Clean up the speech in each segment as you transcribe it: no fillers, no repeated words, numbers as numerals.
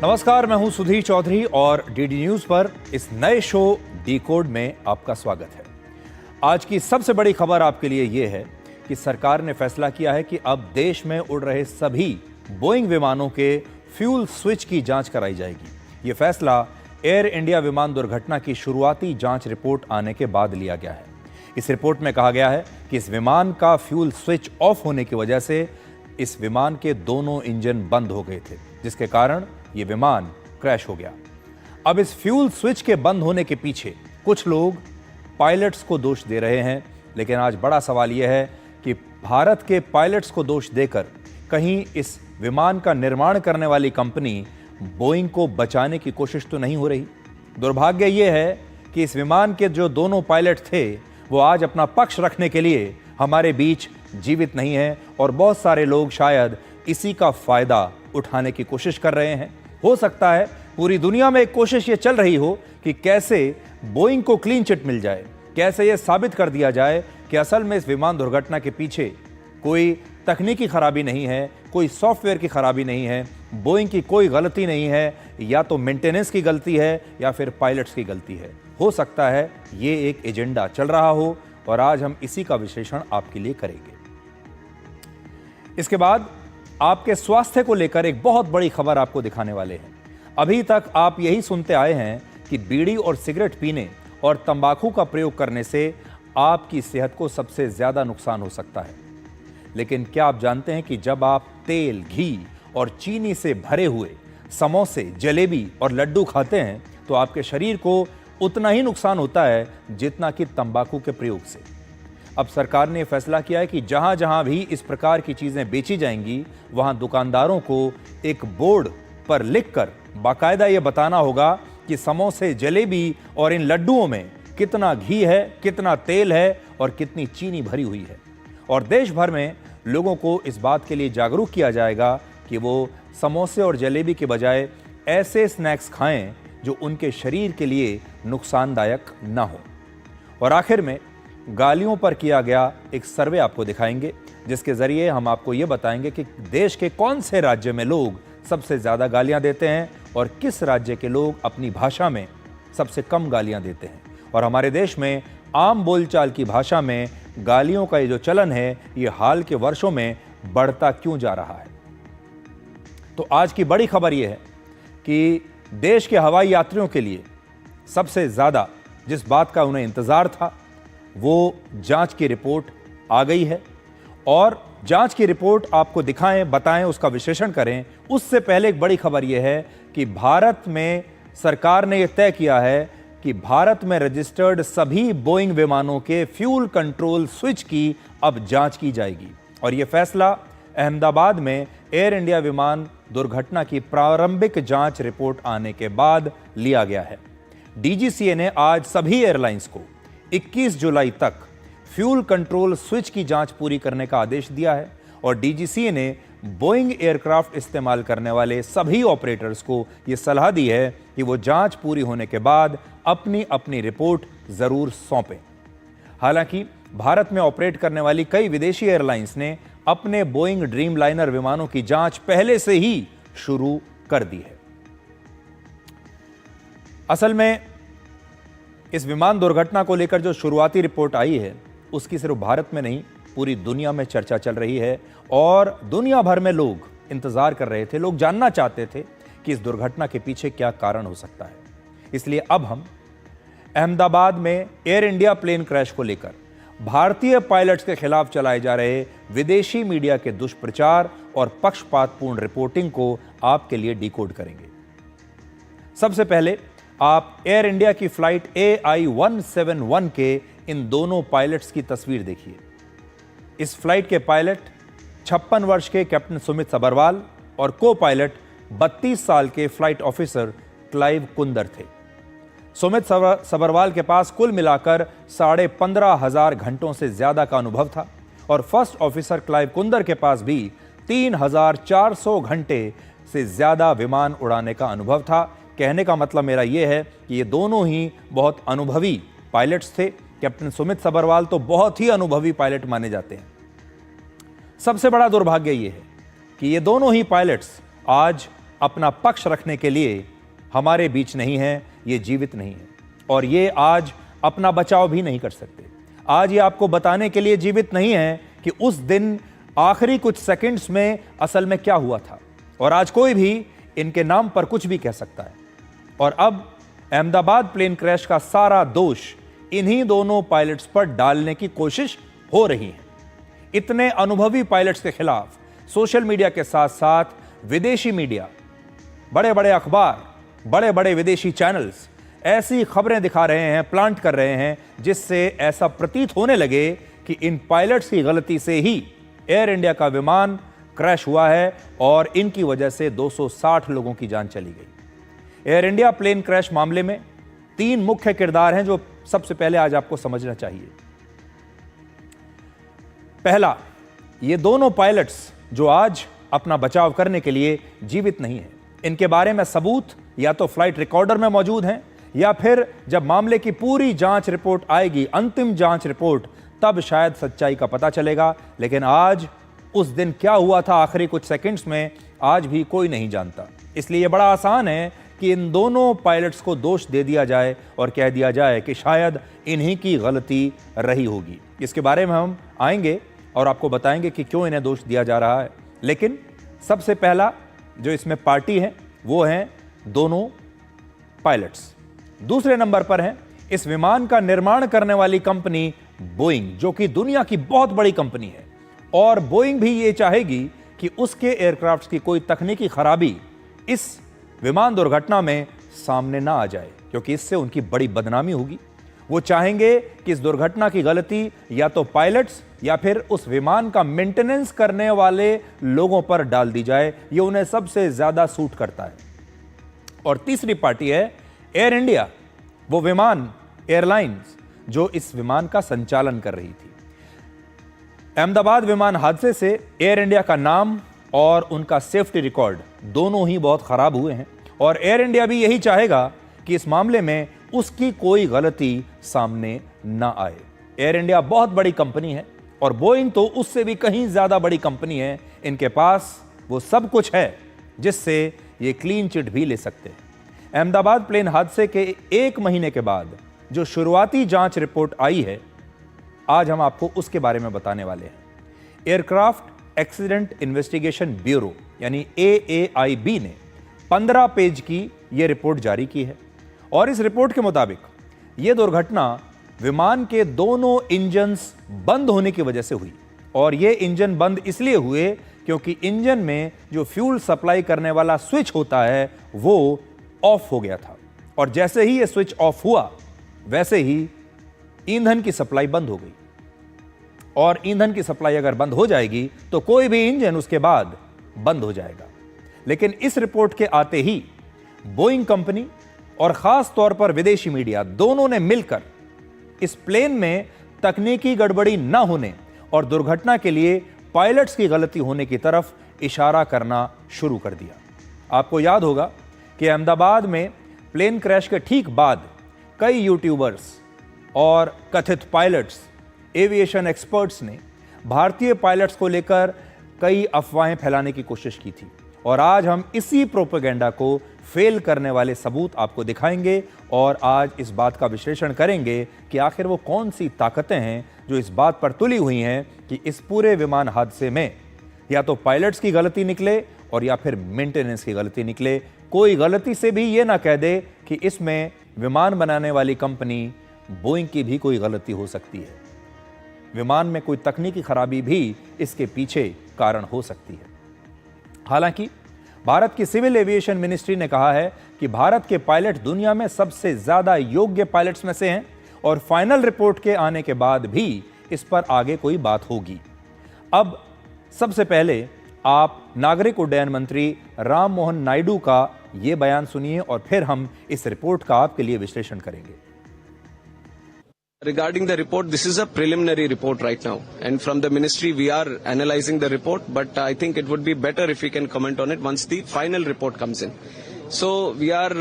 नमस्कार, मैं हूं सुधीर चौधरी और डीडी न्यूज पर इस नए शो डिकोड में आपका स्वागत है। आज की सबसे बड़ी खबर आपके लिए यह है कि सरकार ने फैसला किया है कि अब देश में उड़ रहे सभी बोइंग विमानों के फ्यूल स्विच की जांच कराई जाएगी। यह फैसला एयर इंडिया विमान दुर्घटना की शुरुआती जांच रिपोर्ट आने के बाद लिया गया है। इस रिपोर्ट में कहा गया है कि इस विमान का फ्यूल स्विच ऑफ होने की वजह से इस विमान के दोनों इंजन बंद हो गए थे, जिसके कारण यह विमान क्रैश हो गया। अब इस फ्यूल स्विच के बंद होने के पीछे कुछ लोग पायलट्स को दोष दे रहे हैं, लेकिन आज बड़ा सवाल यह है कि भारत के पायलट्स को दोष देकर कहीं इस विमान का निर्माण करने वाली कंपनी बोइंग को बचाने की कोशिश तो नहीं हो रही। दुर्भाग्य यह है कि इस विमान के जो दोनों पायलट थे वो आज अपना पक्ष रखने के लिए हमारे बीच जीवित नहीं है और बहुत सारे लोग शायद इसी का फायदा उठाने की कोशिश कर रहे हैं। हो सकता है पूरी दुनिया में एक कोशिश ये चल रही हो कि कैसे बोइंग को क्लीन चिट मिल जाए, कैसे ये साबित कर दिया जाए कि असल में इस विमान दुर्घटना के पीछे कोई तकनीकी खराबी नहीं है, कोई सॉफ्टवेयर की खराबी नहीं है, बोइंग की कोई गलती नहीं है, या तो मेंटेनेंस की गलती है या फिर पायलट्स की गलती है। हो सकता है ये एक एजेंडा चल रहा हो और आज हम इसी का विश्लेषण आपके लिए करेंगे। इसके बाद आपके स्वास्थ्य को लेकर एक बहुत बड़ी खबर आपको दिखाने वाले हैं। अभी तक आप यही सुनते आए हैं कि बीड़ी और सिगरेट पीने और तंबाकू का प्रयोग करने से आपकी सेहत को सबसे ज्यादा नुकसान हो सकता है, लेकिन क्या आप जानते हैं कि जब आप तेल, घी और चीनी से भरे हुए समोसे, जलेबी और लड्डू खाते हैं तो आपके शरीर को उतना ही नुकसान होता है जितना कि तंबाकू के प्रयोग से। अब सरकार ने फैसला किया है कि जहां जहां भी इस प्रकार की चीजें बेची जाएंगी वहां दुकानदारों को एक बोर्ड पर लिखकर बाकायदा ये बताना होगा कि समोसे, जलेबी और इन लड्डुओं में कितना घी है, कितना तेल है और कितनी चीनी भरी हुई है। और देश भर में लोगों को इस बात के लिए जागरूक किया जाएगा कि वो समोसे और जलेबी के बजाय ऐसे स्नैक्स खाएं जो उनके शरीर के लिए नुकसानदायक ना हो। और आखिर में गालियों पर किया गया एक सर्वे आपको दिखाएंगे, जिसके जरिए हम आपको ये बताएंगे कि देश के कौन से राज्य में लोग सबसे ज्यादा गालियां देते हैं और किस राज्य के लोग अपनी भाषा में सबसे कम गालियां देते हैं। और हमारे देश में आम बोलचाल की भाषा में गालियों का ये जो चलन है ये हाल के वर्षों में बढ़ता क्यों जा रहा है। तो आज की बड़ी खबर यह है कि देश के हवाई यात्रियों के लिए सबसे ज्यादा जिस बात का उन्हें इंतजार था वो जांच की रिपोर्ट आ गई है। और जांच की रिपोर्ट आपको दिखाएं, बताएं, उसका विश्लेषण करें, उससे पहले एक बड़ी खबर यह है कि भारत में सरकार ने यह तय किया है कि भारत में रजिस्टर्ड सभी बोइंग विमानों के फ्यूल कंट्रोल स्विच की अब जांच की जाएगी। और यह फैसला अहमदाबाद में एयर इंडिया विमान दुर्घटना की प्रारंभिक जांच रिपोर्ट आने के बाद लिया गया है। डीजीसीए ने आज सभी एयरलाइंस को 21 जुलाई तक फ्यूल कंट्रोल स्विच की जांच पूरी करने का आदेश दिया है। और डीजीसीए ने बोइंग एयरक्राफ्ट इस्तेमाल करने वाले सभी ऑपरेटर्स को यह सलाह दी है कि वो जांच पूरी होने के बाद अपनी अपनी रिपोर्ट जरूर सौंपें। हालांकि भारत में ऑपरेट करने वाली कई विदेशी एयरलाइंस ने अपने बोइंग ड्रीमलाइनर विमानों की जांच पहले से ही शुरू कर दी है। असल में इस विमान दुर्घटना को लेकर जो शुरुआती रिपोर्ट आई है उसकी सिर्फ भारत में नहीं पूरी दुनिया में चर्चा चल रही है और दुनिया भर में लोग इंतजार कर रहे थे, लोग जानना चाहते थे कि इस दुर्घटना के पीछे क्या कारण हो सकता है। इसलिए अब हम अहमदाबाद में एयर इंडिया प्लेन क्रैश को लेकर भारतीय पायलट्स के खिलाफ चलाए जा रहे विदेशी मीडिया के दुष्प्रचार और पक्षपातपूर्ण रिपोर्टिंग को आपके लिए डिकोड करेंगे। सबसे पहले आप एयर इंडिया की फ्लाइट AI-171 के इन दोनों पायलट्स की तस्वीर देखिए। इस फ्लाइट के पायलट 56 वर्ष के कैप्टन सुमित सबरवाल और को पायलट 32 साल के फ्लाइट ऑफिसर क्लाइव कुंदर थे। सुमित सबरवाल के पास कुल मिलाकर 15,500 घंटों से ज्यादा का अनुभव था और फर्स्ट ऑफिसर क्लाइव कुंदर के पास भी 3,400 घंटे से ज्यादा विमान उड़ाने का अनुभव था। कहने का मतलब मेरा यह है कि ये दोनों ही बहुत अनुभवी पायलट्स थे। कैप्टन सुमित सबरवाल तो बहुत ही अनुभवी पायलट माने जाते हैं। सबसे बड़ा दुर्भाग्य यह है कि ये दोनों ही पायलट्स आज अपना पक्ष रखने के लिए हमारे बीच नहीं है, ये जीवित नहीं है और ये आज अपना बचाव भी नहीं कर सकते। आज ये आपको बताने के लिए जीवित नहीं है कि उस दिन आखिरी कुछ सेकंड्स में असल में क्या हुआ था। और आज कोई भी इनके नाम पर कुछ भी कह सकता है। और अब अहमदाबाद प्लेन क्रैश का सारा दोष इन्हीं दोनों पायलट्स पर डालने की कोशिश हो रही है। इतने अनुभवी पायलट्स के खिलाफ सोशल मीडिया के साथ साथ विदेशी मीडिया, बड़े बड़े अखबार, बड़े बड़े विदेशी चैनल्स ऐसी खबरें दिखा रहे हैं, प्लांट कर रहे हैं, जिससे ऐसा प्रतीत होने लगे कि इन पायलट्स की गलती से ही एयर इंडिया का विमान क्रैश हुआ है और इनकी वजह से 260 लोगों की जान चली गई। एयर इंडिया प्लेन क्रैश मामले में 3 मुख्य किरदार हैं जो सबसे पहले आज आपको समझना चाहिए। पहला, ये दोनों पायलट्स जो आज अपना बचाव करने के लिए जीवित नहीं हैं, इनके बारे में सबूत या तो फ्लाइट रिकॉर्डर में मौजूद हैं या फिर जब मामले की पूरी जांच रिपोर्ट आएगी, अंतिम जांच रिपोर्ट, तब शायद सच्चाई का पता चलेगा। लेकिन आज उस दिन क्या हुआ था आखिरी कुछ सेकंड्स में, आज भी कोई नहीं जानता। इसलिए यह बड़ा आसान है कि इन दोनों पायलट्स को दोष दे दिया जाए और कह दिया जाए कि शायद इन्हीं की गलती रही होगी। इसके बारे में हम आएंगे और आपको बताएंगे कि क्यों इन्हें दोष दिया जा रहा है। लेकिन सबसे पहला जो इसमें पार्टी है वो हैं दोनों पायलट्स। दूसरे नंबर पर है इस विमान का निर्माण करने वाली कंपनी बोइंग, जो कि दुनिया की बहुत बड़ी कंपनी है और बोइंग भी ये चाहेगी कि उसके एयरक्राफ्ट्स की कोई तकनीकी खराबी इस विमान दुर्घटना में सामने ना आ जाए, क्योंकि इससे उनकी बड़ी बदनामी होगी। वो चाहेंगे कि इस दुर्घटना की गलती या तो पायलट्स या फिर उस विमान का मेंटेनेंस करने वाले लोगों पर डाल दी जाए। ये उन्हें सबसे ज्यादा सूट करता है। और तीसरी पार्टी है एयर इंडिया, वो विमान एयरलाइंस जो इस विमान का संचालन कर रही थी। अहमदाबाद विमान हादसे से एयर इंडिया का नाम और उनका सेफ्टी रिकॉर्ड दोनों ही बहुत खराब हुए हैं और एयर इंडिया भी यही चाहेगा कि इस मामले में उसकी कोई गलती सामने ना आए। एयर इंडिया बहुत बड़ी कंपनी है और बोइंग तो उससे भी कहीं ज्यादा बड़ी कंपनी है। इनके पास वो सब कुछ है जिससे ये क्लीन चिट भी ले सकते हैं। अहमदाबाद प्लेन हादसे के 1 महीने के बाद जो शुरुआती जांच रिपोर्ट आई है, आज हम आपको उसके बारे में बताने वाले हैं। एयरक्राफ्ट एक्सीडेंट इन्वेस्टिगेशन ब्यूरो यानी AAIB ने 15 पेज की यह रिपोर्ट जारी की है और इस रिपोर्ट के मुताबिक यह दुर्घटना विमान के दोनों इंजन्स बंद होने की वजह से हुई। और ये इंजन बंद इसलिए हुए क्योंकि इंजन में जो फ्यूल सप्लाई करने वाला स्विच होता है वो ऑफ हो गया था और जैसे ही ये स्विच ऑफ हुआ वैसे ही ईंधन की सप्लाई बंद हो गई। और ईंधन की सप्लाई अगर बंद हो जाएगी तो कोई भी इंजन उसके बाद बंद हो जाएगा। लेकिन इस रिपोर्ट के आते ही बोइंग कंपनी और खास तौर पर विदेशी मीडिया दोनों ने मिलकर इस प्लेन में तकनीकी गड़बड़ी न होने और दुर्घटना के लिए पायलट्स की गलती होने की तरफ इशारा करना शुरू कर दिया। आपको याद होगा कि अहमदाबाद में प्लेन क्रैश के ठीक बाद कई यूट्यूबर्स और कथित पायलट्स, एविएशन एक्सपर्ट्स ने भारतीय पायलट्स को लेकर कई अफवाहें फैलाने की कोशिश की थी और आज हम इसी प्रोपेगेंडा को फेल करने वाले सबूत आपको दिखाएंगे और आज इस बात का विश्लेषण करेंगे कि आखिर वो कौन सी ताकतें हैं जो इस बात पर तुली हुई हैं कि इस पूरे विमान हादसे में या तो पायलट्स की गलती निकले और या फिर मेंटेनेंस की गलती निकले। कोई गलती से भी ये ना कह दे कि इसमें विमान बनाने वाली कंपनी बोइंग की भी कोई गलती हो सकती है। विमान में कोई तकनीकी खराबी भी इसके पीछे कारण हो सकती है। हालांकि भारत की सिविल एविएशन मिनिस्ट्री ने कहा है कि भारत के पायलट दुनिया में सबसे ज्यादा योग्य पायलट्स में से हैं और फाइनल रिपोर्ट के आने के बाद भी इस पर आगे कोई बात होगी। अब सबसे पहले आप नागरिक उड्डयन मंत्री राम मोहन नायडू का यह बयान सुनिए और फिर हम इस रिपोर्ट का आपके लिए विश्लेषण करेंगे। Regarding the report, this is a preliminary report right now, and from the ministry we are analyzing the report, but I think it would be better if we can comment on it once the final report comes in. So we are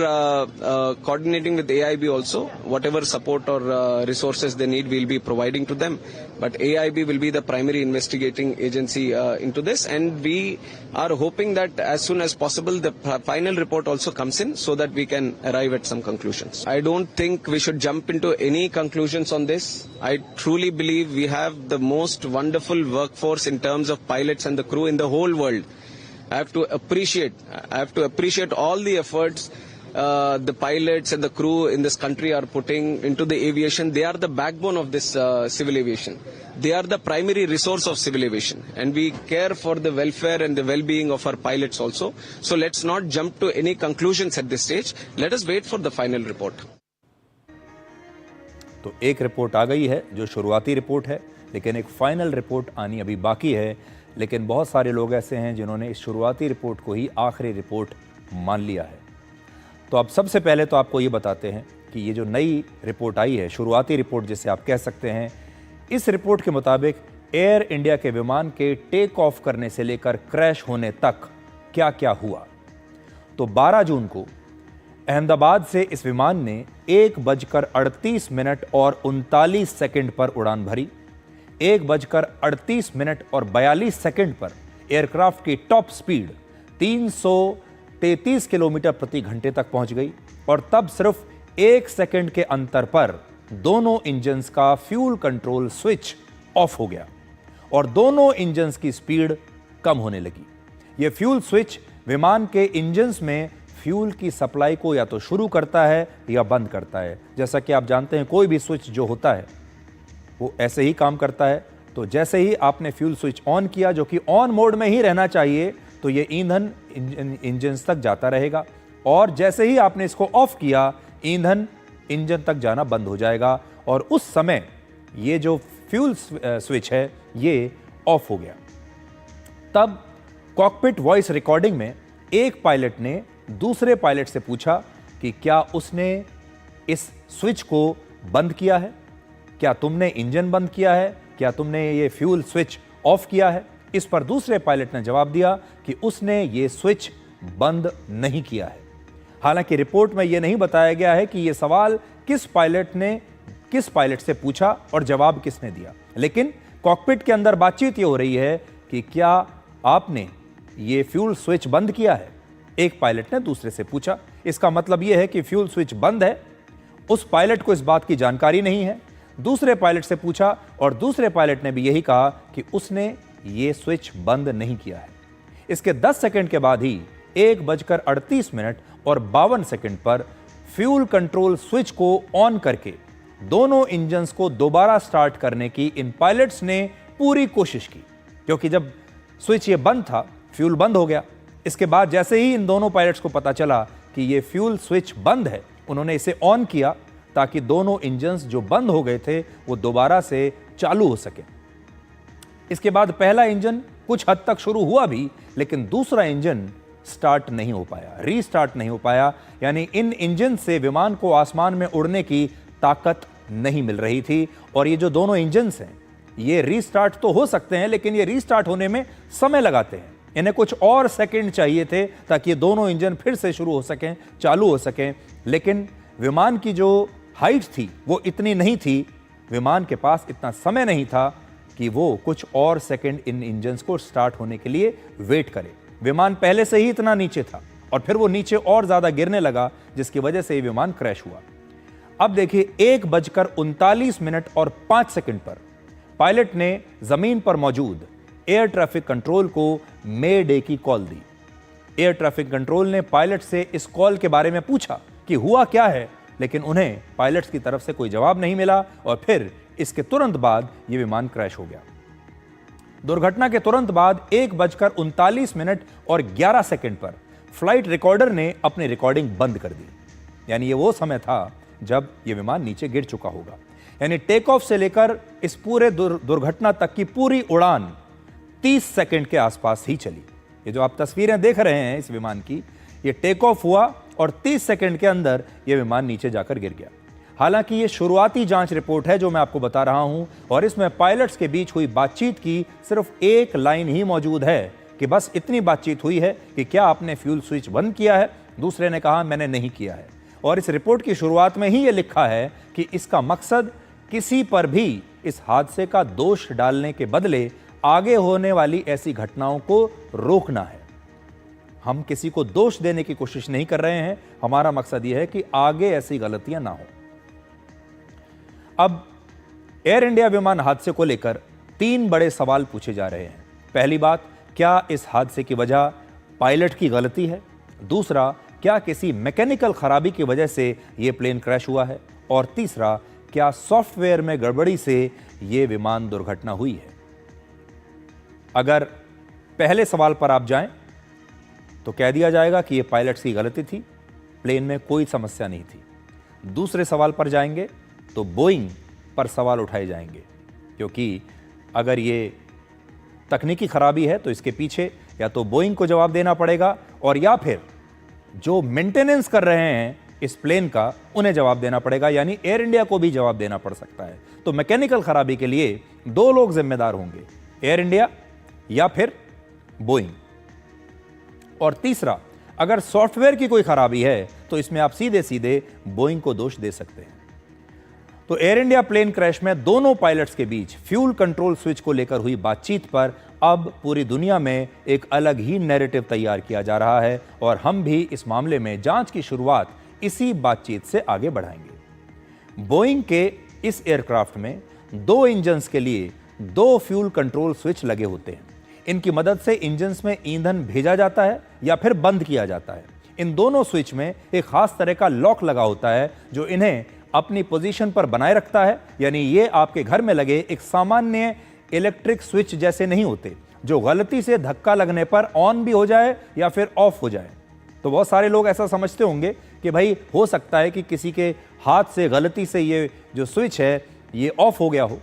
coordinating with AIB also. Whatever support or resources they need, we'll be providing to them. But AIB will be the primary investigating agency into this, and we are hoping that as soon as possible the final report also comes in, so that we can arrive at some conclusions. I don't think we should jump into any conclusions on this. I truly believe we have the most wonderful workforce in terms of pilots and the crew in the whole world. I have to appreciate all the efforts the pilots and the crew in this country are putting into the aviation. They are the backbone of this civil aviation. They are the primary resource of civil aviation, and we care for the welfare and the well-being of our pilots also. So let's not jump to any conclusions at this stage. Let us wait for the final report. तो एक report आ गई है जो शुरुआती report है, लेकिन एक final report आनी अभी बाकी है। लेकिन बहुत सारे लोग ऐसे हैं जिन्होंने इस शुरुआती रिपोर्ट को ही आखिरी रिपोर्ट मान लिया है। तो अब सबसे पहले तो आपको ये बताते हैं कि ये जो नई रिपोर्ट आई है, शुरुआती रिपोर्ट जिसे आप कह सकते हैं, इस रिपोर्ट के मुताबिक एयर इंडिया के विमान के टेक ऑफ करने से लेकर क्रैश होने तक क्या क्या हुआ। तो 12 जून को अहमदाबाद से इस विमान ने 1:38 और 39 सेकंड पर उड़ान भरी। 1:38 और 42 सेकंड पर एयरक्राफ्ट की टॉप स्पीड 333 किलोमीटर प्रति घंटे तक पहुंच गई, और तब सिर्फ 1 सेकंड के अंतर पर दोनों इंजन्स का फ्यूल कंट्रोल स्विच ऑफ हो गया और दोनों इंजन्स की स्पीड कम होने लगी। यह फ्यूल स्विच विमान के इंजन्स में फ्यूल की सप्लाई को या तो शुरू करता है या बंद करता है। जैसा कि आप जानते हैं, कोई भी स्विच जो होता है वो ऐसे ही काम करता है। तो जैसे ही आपने फ्यूल स्विच ऑन किया, जो कि ऑन मोड में ही रहना चाहिए, तो ये ईंधन इंजन तक जाता रहेगा, और जैसे ही आपने इसको ऑफ किया, ईंधन इंजन तक जाना बंद हो जाएगा, और उस समय ये जो फ्यूल स्विच है ये ऑफ हो गया। तब कॉकपिट वॉइस रिकॉर्डिंग में एक पायलट ने दूसरे पायलट से पूछा कि क्या उसने इस स्विच को बंद किया है, क्या तुमने इंजन बंद किया है, क्या तुमने ये फ्यूल स्विच ऑफ किया है। इस पर दूसरे पायलट ने जवाब दिया कि उसने ये स्विच बंद नहीं किया है। हालांकि रिपोर्ट में यह नहीं बताया गया है कि यह सवाल किस पायलट से पूछा और जवाब किसने दिया, लेकिन कॉकपिट के अंदर बातचीत ये हो रही है कि क्या आपने ये फ्यूल स्विच बंद किया है। एक पायलट ने दूसरे से पूछा। इसका मतलब यह है कि फ्यूल स्विच बंद है। उस पायलट को इस बात की जानकारी नहीं है। दूसरे पायलट से पूछा और दूसरे पायलट ने भी यही कहा कि उसने ये स्विच बंद नहीं किया है। इसके 10 सेकंड के बाद ही 1:38 और 52 सेकंड पर फ्यूल कंट्रोल स्विच को ऑन करके दोनों इंजन्स को दोबारा स्टार्ट करने की इन पायलट्स ने पूरी कोशिश की, क्योंकि जब स्विच ये बंद था, फ्यूल बंद हो गया। इसके बाद जैसे ही इन दोनों पायलट्स को पता चला कि ये फ्यूल स्विच बंद है, उन्होंने इसे ऑन किया ताकि दोनों इंजन्स जो बंद हो गए थे वो दोबारा से चालू हो सके। इसके बाद पहला इंजन कुछ हद तक शुरू हुआ भी, लेकिन दूसरा इंजन स्टार्ट नहीं हो पाया, रीस्टार्ट नहीं हो पाया। यानी इन इंजन से विमान को आसमान में उड़ने की ताकत नहीं मिल रही थी। और ये जो दोनों इंजन्स हैं, ये रीस्टार्ट तो हो सकते हैं, लेकिन ये रीस्टार्ट होने में समय लगाते हैं। इन्हें कुछ और सेकंड चाहिए थे ताकि ये दोनों इंजन फिर से शुरू हो सकें, चालू हो सकें। लेकिन विमान की जो हाइट थी वो इतनी नहीं थी, विमान के पास इतना समय नहीं था कि वो कुछ और सेकंड इन इंजन्स को स्टार्ट होने के लिए वेट करे। विमान पहले से ही इतना नीचे था और फिर वो नीचे और ज्यादा गिरने लगा, जिसकी वजह से ये विमान क्रैश हुआ। अब देखिए, 1:39 और 5 सेकंड पर पायलट ने जमीन पर मौजूद एयर ट्रैफिक कंट्रोल को मे डे की कॉल दी। एयर ट्रैफिक कंट्रोल ने पायलट से इस कॉल के बारे में पूछा कि हुआ क्या है, लेकिन उन्हें पायलट्स की तरफ से कोई जवाब नहीं मिला और फिर इसके तुरंत बाद यह विमान क्रैश हो गया। दुर्घटना के तुरंत बाद 1:39 और 11 सेकंड पर फ्लाइट रिकॉर्डर ने अपनी रिकॉर्डिंग बंद कर दी। यानी ये वो समय था जब यह विमान नीचे गिर चुका होगा। यानी टेक ऑफ से लेकर इस पूरे दुर्घटना तक की पूरी उड़ान 30 सेकंड के आसपास ही चली। ये जो आप तस्वीरें देख रहे हैं इस विमान की, ये टेक ऑफ हुआ और 30 सेकंड के अंदर यह विमान नीचे जाकर गिर गया। हालांकि ये शुरुआती जांच रिपोर्ट है जो मैं आपको बता रहा हूं, और इसमें पायलट्स के बीच हुई बातचीत की सिर्फ एक लाइन ही मौजूद है कि बस इतनी बातचीत हुई है कि क्या आपने फ्यूल स्विच बंद किया है, दूसरे ने कहा मैंने नहीं किया है। और इस रिपोर्ट की शुरुआत में ही यह लिखा है कि इसका मकसद किसी पर भी इस हादसे का दोष डालने के बदले आगे होने वाली ऐसी घटनाओं को रोकना है। हम किसी को दोष देने की कोशिश नहीं कर रहे हैं, हमारा मकसद यह है कि आगे ऐसी गलतियां ना हो। अब एयर इंडिया विमान हादसे को लेकर 3 बड़े सवाल पूछे जा रहे हैं। पहली बात, क्या इस हादसे की वजह पायलट की गलती है? दूसरा, क्या किसी मैकेनिकल खराबी की वजह से यह प्लेन क्रैश हुआ है? और तीसरा, क्या सॉफ्टवेयर में गड़बड़ी से यह विमान दुर्घटना हुई है? अगर पहले सवाल पर आप जाएं तो कह दिया जाएगा कि यह पायलट्स की गलती थी, प्लेन में कोई समस्या नहीं थी। दूसरे सवाल पर जाएंगे तो बोइंग पर सवाल उठाए जाएंगे, क्योंकि अगर ये तकनीकी खराबी है तो इसके पीछे या तो बोइंग को जवाब देना पड़ेगा और या फिर जो मेंटेनेंस कर रहे हैं इस प्लेन का उन्हें जवाब देना पड़ेगा, यानी एयर इंडिया को भी जवाब देना पड़ सकता है। तो मैकेनिकल खराबी के लिए 2 लोग जिम्मेदार होंगे, एयर इंडिया या फिर बोइंग। और तीसरा, अगर सॉफ्टवेयर की कोई खराबी है तो इसमें आप सीधे सीधे बोइंग को दोष दे सकते हैं। तो एयर इंडिया प्लेन क्रैश में दोनों पायलट्स के बीच फ्यूल कंट्रोल स्विच को लेकर हुई बातचीत पर अब पूरी दुनिया में एक अलग ही नैरेटिव तैयार किया जा रहा है और हम भी इस मामले में जांच की शुरुआत इसी बातचीत से आगे बढ़ाएंगे। बोइंग के इस एयरक्राफ्ट में 2 इंजन्स के लिए 2 फ्यूल कंट्रोल स्विच लगे होते हैं। इनकी मदद से इंजन्स में ईंधन भेजा जाता है या फिर बंद किया जाता है। इन दोनों स्विच में एक खास तरह का लॉक लगा होता है जो इन्हें अपनी पोजीशन पर बनाए रखता है, यानी ये आपके घर में लगे एक सामान्य इलेक्ट्रिक स्विच जैसे नहीं होते जो गलती से धक्का लगने पर ऑन भी हो जाए या फिर ऑफ हो जाए। तो बहुत सारे लोग ऐसा समझते होंगे कि भाई हो सकता है कि किसी के हाथ से गलती से ये जो स्विच है ये ऑफ हो गया हो।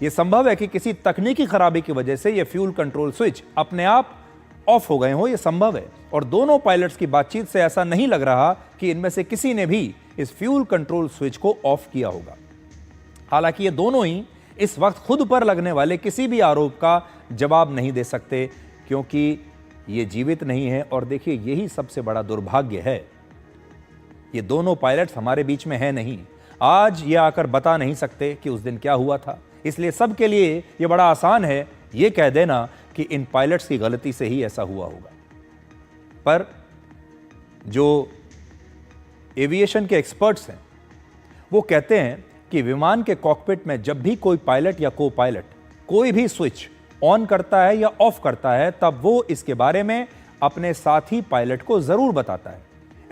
ये संभव है कि किसी तकनीकी खराबी की वजह से ये फ्यूल कंट्रोल स्विच अपने आप ऑफ हो गए हो, ये संभव है। और दोनों पायलट्स की बातचीत से ऐसा नहीं लग रहा कि इनमें से किसी ने भी इस फ्यूल कंट्रोल स्विच को ऑफ किया होगा। हालांकि ये दोनों ही इस वक्त खुद पर लगने वाले किसी भी आरोप का जवाब नहीं दे सकते, क्योंकि ये जीवित नहीं है। और देखिए, यही सबसे बड़ा दुर्भाग्य है, ये दोनों पायलट्स हमारे बीच में है नहीं, आज ये आकर बता नहीं सकते कि उस दिन क्या हुआ था। इसलिए सबके लिए ये बड़ा आसान है ये कह देना कि इन पायलट्स की गलती से ही ऐसा हुआ होगा। पर जो एविएशन के एक्सपर्ट्स हैं वो कहते हैं कि विमान के कॉकपिट में जब भी कोई पायलट या को पायलट कोई भी स्विच ऑन करता है या ऑफ करता है तब वो इसके बारे में अपने साथी पायलट को जरूर बताता है।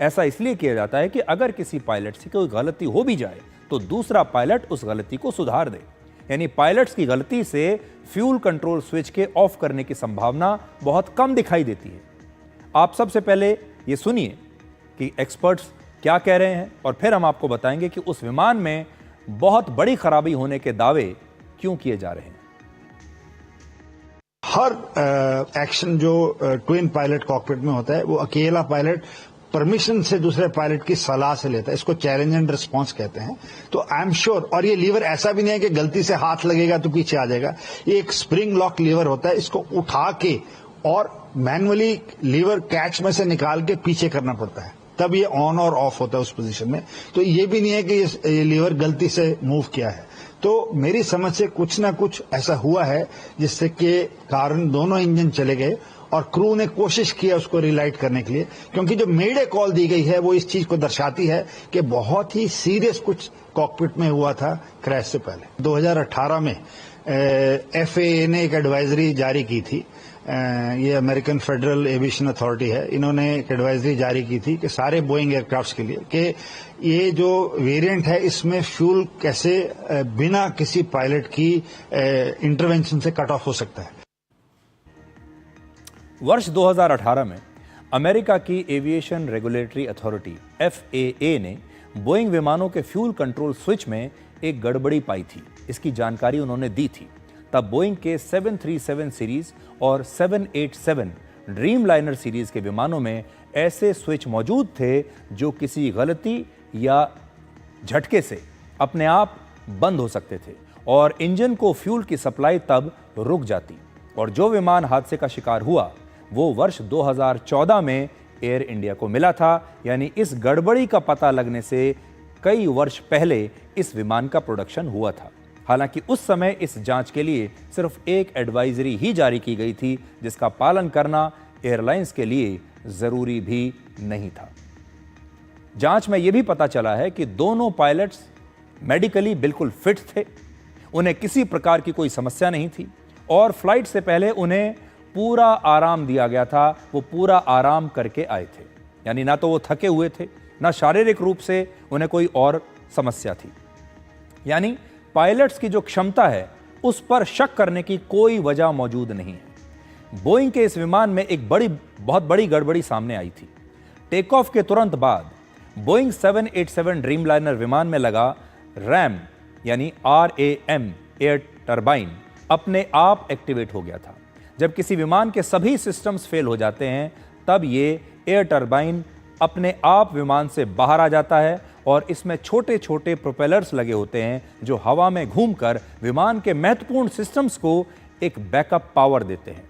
ऐसा इसलिए किया जाता है कि अगर किसी पायलट से कोई गलती हो भी जाए तो दूसरा पायलट उस गलती को सुधार दे। यानी पायलट्स की गलती से फ्यूल कंट्रोल स्विच के ऑफ करने की संभावना बहुत कम दिखाई देती है। आप सबसे पहले ये सुनिए कि एक्सपर्ट्स क्या कह रहे हैं और फिर हम आपको बताएंगे कि उस विमान में बहुत बड़ी खराबी होने के दावे क्यों किए जा रहे हैं। हर एक्शन जो ट्विन पायलट कॉकपिट में होता है वो अकेला पायलट परमिशन से दूसरे पायलट की सलाह से लेता है। इसको चैलेंज एंड रिस्पांस कहते हैं। तो आई एम श्योर, और ये लीवर ऐसा भी नहीं है कि गलती से हाथ लगेगा तो पीछे आ जाएगा। ये एक स्प्रिंग लॉक लीवर होता है, इसको उठा के और मैनुअली लीवर कैच में से निकाल के पीछे करना पड़ता है, तब ये ऑन और ऑफ होता है उस पोजीशन में। तो ये भी नहीं है कि ये लीवर गलती से मूव किया है। तो मेरी समझ से कुछ ना कुछ ऐसा हुआ है जिससे के कारण दोनों इंजन चले गए और क्रू ने कोशिश किया उसको रिलाइट करने के लिए, क्योंकि जो मेडे कॉल दी गई है वो इस चीज को दर्शाती है कि बहुत ही सीरियस कुछ कॉकपिट में हुआ था क्रैश से पहले। 2018 में FAA ने एक एडवाइजरी जारी की थी। ये अमेरिकन फेडरल एविएशन अथॉरिटी है, इन्होंने एक एडवाइजरी जारी की थी कि सारे बोइंग एयरक्राफ्ट्स के लिए कि ये जो वेरिएंट है इसमें फ्यूल कैसे बिना किसी पायलट की इंटरवेंशन से कट ऑफ हो सकता है। वर्ष 2018 में अमेरिका की एविएशन रेगुलेटरी अथॉरिटी FAA ने बोइंग विमानों के फ्यूल कंट्रोल स्विच में एक गड़बड़ी पाई थी। इसकी जानकारी उन्होंने दी थी। तब बोइंग के 737 सीरीज और 787 ड्रीमलाइनर सीरीज के विमानों में ऐसे स्विच मौजूद थे जो किसी गलती या झटके से अपने आप बंद हो सकते थे और इंजन को फ्यूल की सप्लाई तब रुक जाती। और जो विमान हादसे का शिकार हुआ वो वर्ष 2014 में एयर इंडिया को मिला था। यानी इस गड़बड़ी का पता लगने से कई वर्ष पहले इस विमान का प्रोडक्शन हुआ था। हालांकि उस समय इस जांच के लिए सिर्फ एक एडवाइजरी ही जारी की गई थी, जिसका पालन करना एयरलाइंस के लिए जरूरी भी नहीं था। जांच में यह भी पता चला है कि दोनों पायलट्स मेडिकली बिल्कुल फिट थे, उन्हें किसी प्रकार की कोई समस्या नहीं थी और फ्लाइट से पहले उन्हें पूरा आराम दिया गया था। वो पूरा आराम करके आए थे, यानी ना तो वो थके हुए थे, ना शारीरिक रूप से उन्हें कोई और समस्या थी। यानी पायलट्स की जो क्षमता है उस पर शक करने की कोई वजह मौजूद नहीं है। बोइंग के इस विमान में एक बहुत बड़ी गड़बड़ी सामने आई थी। टेक ऑफ के तुरंत बाद बोइंग 787 ड्रीमलाइनर विमान में लगा रैम यानी RAM एयर टरबाइन अपने आप एक्टिवेट हो गया था। जब किसी विमान के सभी सिस्टम्स फेल हो जाते हैं तब ये एयर टरबाइन अपने आप विमान से बाहर आ जाता है और इसमें छोटे छोटे प्रोपेलर्स लगे होते हैं जो हवा में घूमकर विमान के महत्वपूर्ण सिस्टम्स को एक बैकअप पावर देते हैं।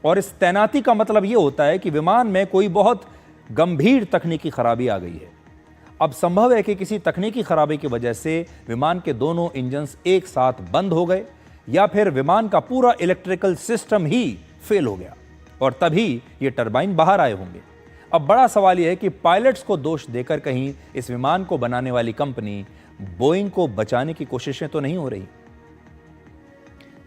और इस तैनाती का मतलब यह होता है कि विमान में कोई बहुत गंभीर तकनीकी खराबी आ गई है। अब संभव है कि किसी तकनीकी खराबी की वजह से विमान के दोनों इंजन्स एक साथ बंद हो गए या फिर विमान का पूरा इलेक्ट्रिकल सिस्टम ही फेल हो गया और तभी ये टरबाइन बाहर आए होंगे। अब बड़ा सवाल यह है कि पायलट्स को दोष देकर कहीं इस विमान को बनाने वाली कंपनी बोइंग को बचाने की कोशिशें तो नहीं हो रही।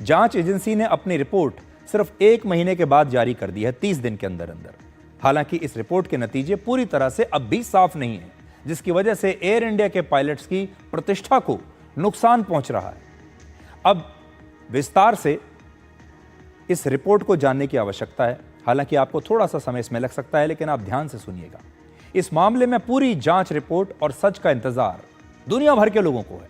जांच एजेंसी ने अपनी रिपोर्ट सिर्फ 1 महीने के बाद जारी कर दी है, 30 दिन के अंदर अंदर। हालांकि इस रिपोर्ट के नतीजे पूरी तरह से अब भी साफ नहीं है, जिसकी वजह से एयर इंडिया के पायलट्स की प्रतिष्ठा को नुकसान पहुंच रहा है। अब विस्तार से इस रिपोर्ट को जानने की आवश्यकता है। हालांकि आपको थोड़ा सा समय इसमें लग सकता है, लेकिन आप ध्यान से सुनिएगा। इस मामले में पूरी जांच रिपोर्ट और सच का इंतजार दुनिया भर के लोगों को है।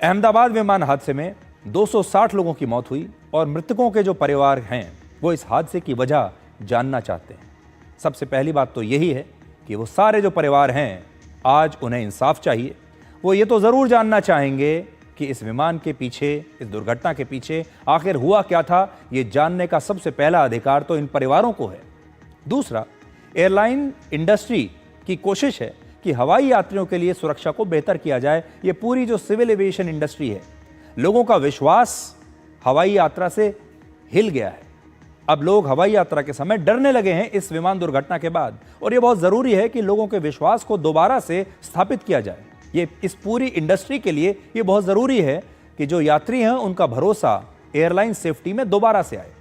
अहमदाबाद विमान हादसे में 260 लोगों की मौत हुई और मृतकों के जो परिवार हैं वो इस हादसे की वजह जानना चाहते हैं। सबसे पहली बात तो यही है कि वो सारे जो परिवार हैं आज उन्हें इंसाफ चाहिए। वो ये तो जरूर जानना चाहेंगे कि इस विमान के पीछे, इस दुर्घटना के पीछे आखिर हुआ क्या था। ये जानने का सबसे पहला अधिकार तो इन परिवारों को है। दूसरा, एयरलाइन इंडस्ट्री की कोशिश है कि हवाई यात्रियों के लिए सुरक्षा को बेहतर किया जाए। ये पूरी जो सिविल एविएशन इंडस्ट्री है, लोगों का विश्वास हवाई यात्रा से हिल गया है। अब लोग हवाई यात्रा के समय डरने लगे हैं इस विमान दुर्घटना के बाद, और यह बहुत जरूरी है कि लोगों के विश्वास को दोबारा से स्थापित किया जाए। ये इस पूरी इंडस्ट्री के लिए ये बहुत जरूरी है कि जो यात्री हैं उनका भरोसा एयरलाइन सेफ्टी में दोबारा से आए,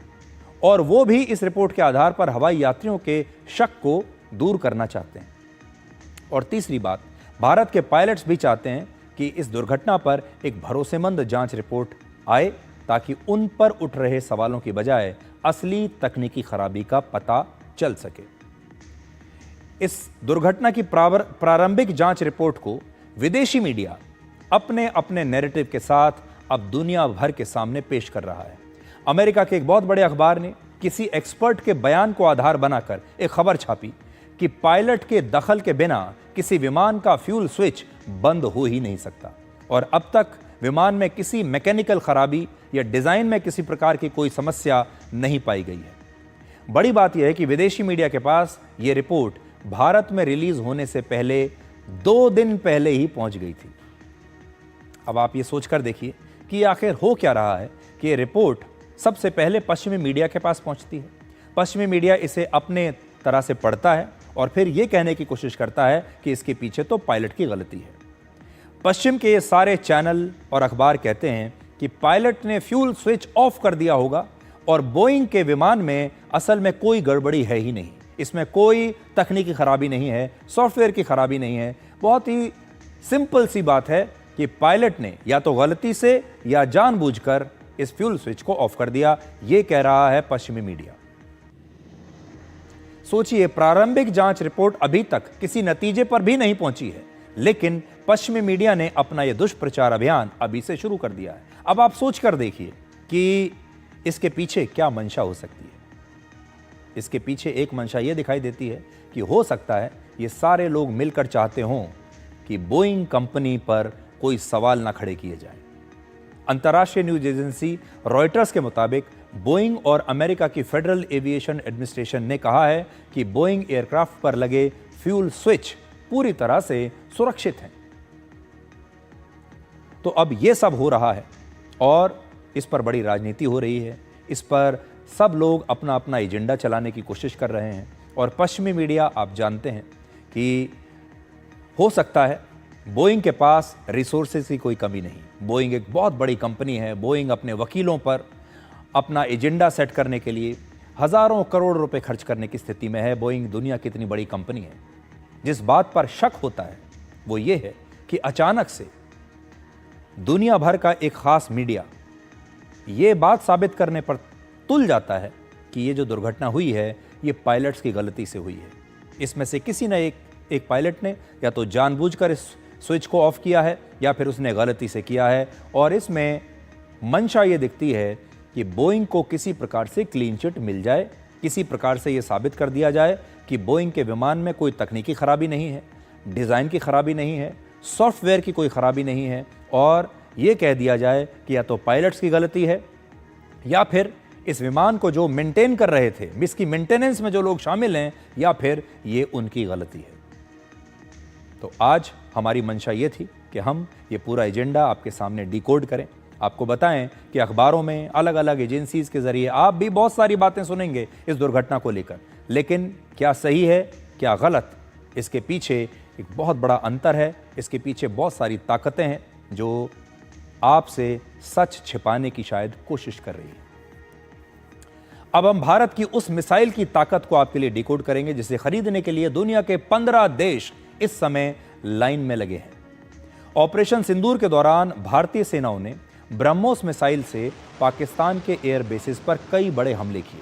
और वो भी इस रिपोर्ट के आधार पर हवाई यात्रियों के शक को दूर करना चाहते हैं। और तीसरी बात, भारत के पायलट्स भी चाहते हैं कि इस दुर्घटना पर एक भरोसेमंद जांच रिपोर्ट आए ताकि उन पर उठ रहे सवालों की बजाय असली तकनीकी खराबी का पता चल सके। इस दुर्घटना की प्रारंभिक जांच रिपोर्ट को विदेशी मीडिया अपने अपने नैरेटिव के साथ अब दुनिया भर के सामने पेश कर रहा है। अमेरिका के एक बहुत बड़े अखबार ने किसी एक्सपर्ट के बयान को आधार बनाकर एक खबर छापी कि पायलट के दखल के बिना किसी विमान का फ्यूल स्विच बंद हो ही नहीं सकता, और अब तक विमान में किसी मैकेनिकल खराबी या डिजाइन में किसी प्रकार की कोई समस्या नहीं पाई गई है। बड़ी बात यह है कि विदेशी मीडिया के पास यह रिपोर्ट भारत में रिलीज होने से पहले 2 दिन पहले ही पहुंच गई थी। अब आप ये सोचकर देखिए कि आखिर हो क्या रहा है कि ये रिपोर्ट सबसे पहले पश्चिमी मीडिया के पास पहुंचती है। पश्चिमी मीडिया इसे अपने तरह से पढ़ता है और फिर यह कहने की कोशिश करता है कि इसके पीछे तो पायलट की गलती है। पश्चिम के ये सारे चैनल और अखबार कहते हैं कि पायलट ने फ्यूल स्विच ऑफ कर दिया होगा और बोइंग के विमान में असल में कोई गड़बड़ी है ही नहीं, इसमें कोई तकनीकी खराबी नहीं है, सॉफ्टवेयर की खराबी नहीं है। बहुत ही सिंपल सी बात है कि पायलट ने या तो गलती से या जानबूझकर इस फ्यूल स्विच को ऑफ कर दिया, यह कह रहा है पश्चिमी मीडिया। सोचिए, प्रारंभिक जांच रिपोर्ट अभी तक किसी नतीजे पर भी नहीं पहुंची है, लेकिन पश्चिमी मीडिया ने अपना यह दुष्प्रचार अभियान अभी से शुरू कर दिया है। अब आप सोचकर देखिए कि इसके पीछे क्या मंशा हो सकती है। इसके पीछे एक मंशा यह दिखाई देती है कि हो सकता है ये सारे लोग मिलकर चाहते हों कि बोइंग कंपनी पर कोई सवाल ना खड़े किए जाएं। अंतर्राष्ट्रीय न्यूज एजेंसी रॉयटर्स के मुताबिक बोइंग और अमेरिका की फेडरल एविएशन एडमिनिस्ट्रेशन ने कहा है कि बोइंग एयरक्राफ्ट पर लगे फ्यूल स्विच पूरी तरह से सुरक्षित हैं। तो अब यह सब हो रहा है और इस पर बड़ी राजनीति हो रही है। इस पर सब लोग अपना अपना एजेंडा चलाने की कोशिश कर रहे हैं और पश्चिमी मीडिया, आप जानते हैं कि हो सकता है बोइंग के पास रिसोर्सेज की कोई कमी नहीं। बोइंग एक बहुत बड़ी कंपनी है। बोइंग अपने वकीलों पर अपना एजेंडा सेट करने के लिए हजारों करोड़ रुपए खर्च करने की स्थिति में है। बोइंग दुनिया की इतनी बड़ी कंपनी है। जिस बात पर शक होता है वो ये है कि अचानक से दुनिया भर का एक खास मीडिया ये बात साबित करने पर तुल जाता है कि ये जो दुर्घटना हुई है ये पायलट्स की गलती से हुई है। इसमें से किसी ने एक पायलट ने या तो जानबूझकर इस स्विच को ऑफ किया है या फिर उसने गलती से किया है और इसमें मंशा ये दिखती है कि बोइंग को किसी प्रकार से क्लीन चिट मिल जाए, किसी प्रकार से ये साबित कर दिया जाए कि बोइंग के विमान में कोई तकनीकी खराबी नहीं है, डिज़ाइन की खराबी नहीं है, सॉफ्टवेयर की कोई खराबी नहीं है और ये कह दिया जाए कि या तो पायलट्स की गलती है या फिर इस विमान को जो मेंटेन कर रहे थे, इसकी मेंटेनेंस में जो लोग शामिल हैं, या फिर ये उनकी गलती है। तो आज हमारी मंशा ये थी कि हम ये पूरा एजेंडा आपके सामने डिकोड करें, आपको बताएं कि अखबारों में अलग अलग एजेंसीज के जरिए आप भी बहुत सारी बातें सुनेंगे इस दुर्घटना को लेकर, लेकिन क्या सही है क्या गलत, इसके पीछे एक बहुत बड़ा अंतर है। इसके पीछे बहुत सारी ताकतें हैं जो आपसे सच छिपाने की शायद कोशिश कर रही है। अब हम भारत की उस मिसाइल की ताकत को आपके लिए डिकोड करेंगे जिसे खरीदने के लिए दुनिया के 15 देश इस समय लाइन में लगे हैं। ऑपरेशन सिंदूर के दौरान भारतीय सेनाओं ने ब्रह्मोस मिसाइल से पाकिस्तान के एयर बेसिस पर कई बड़े हमले किए।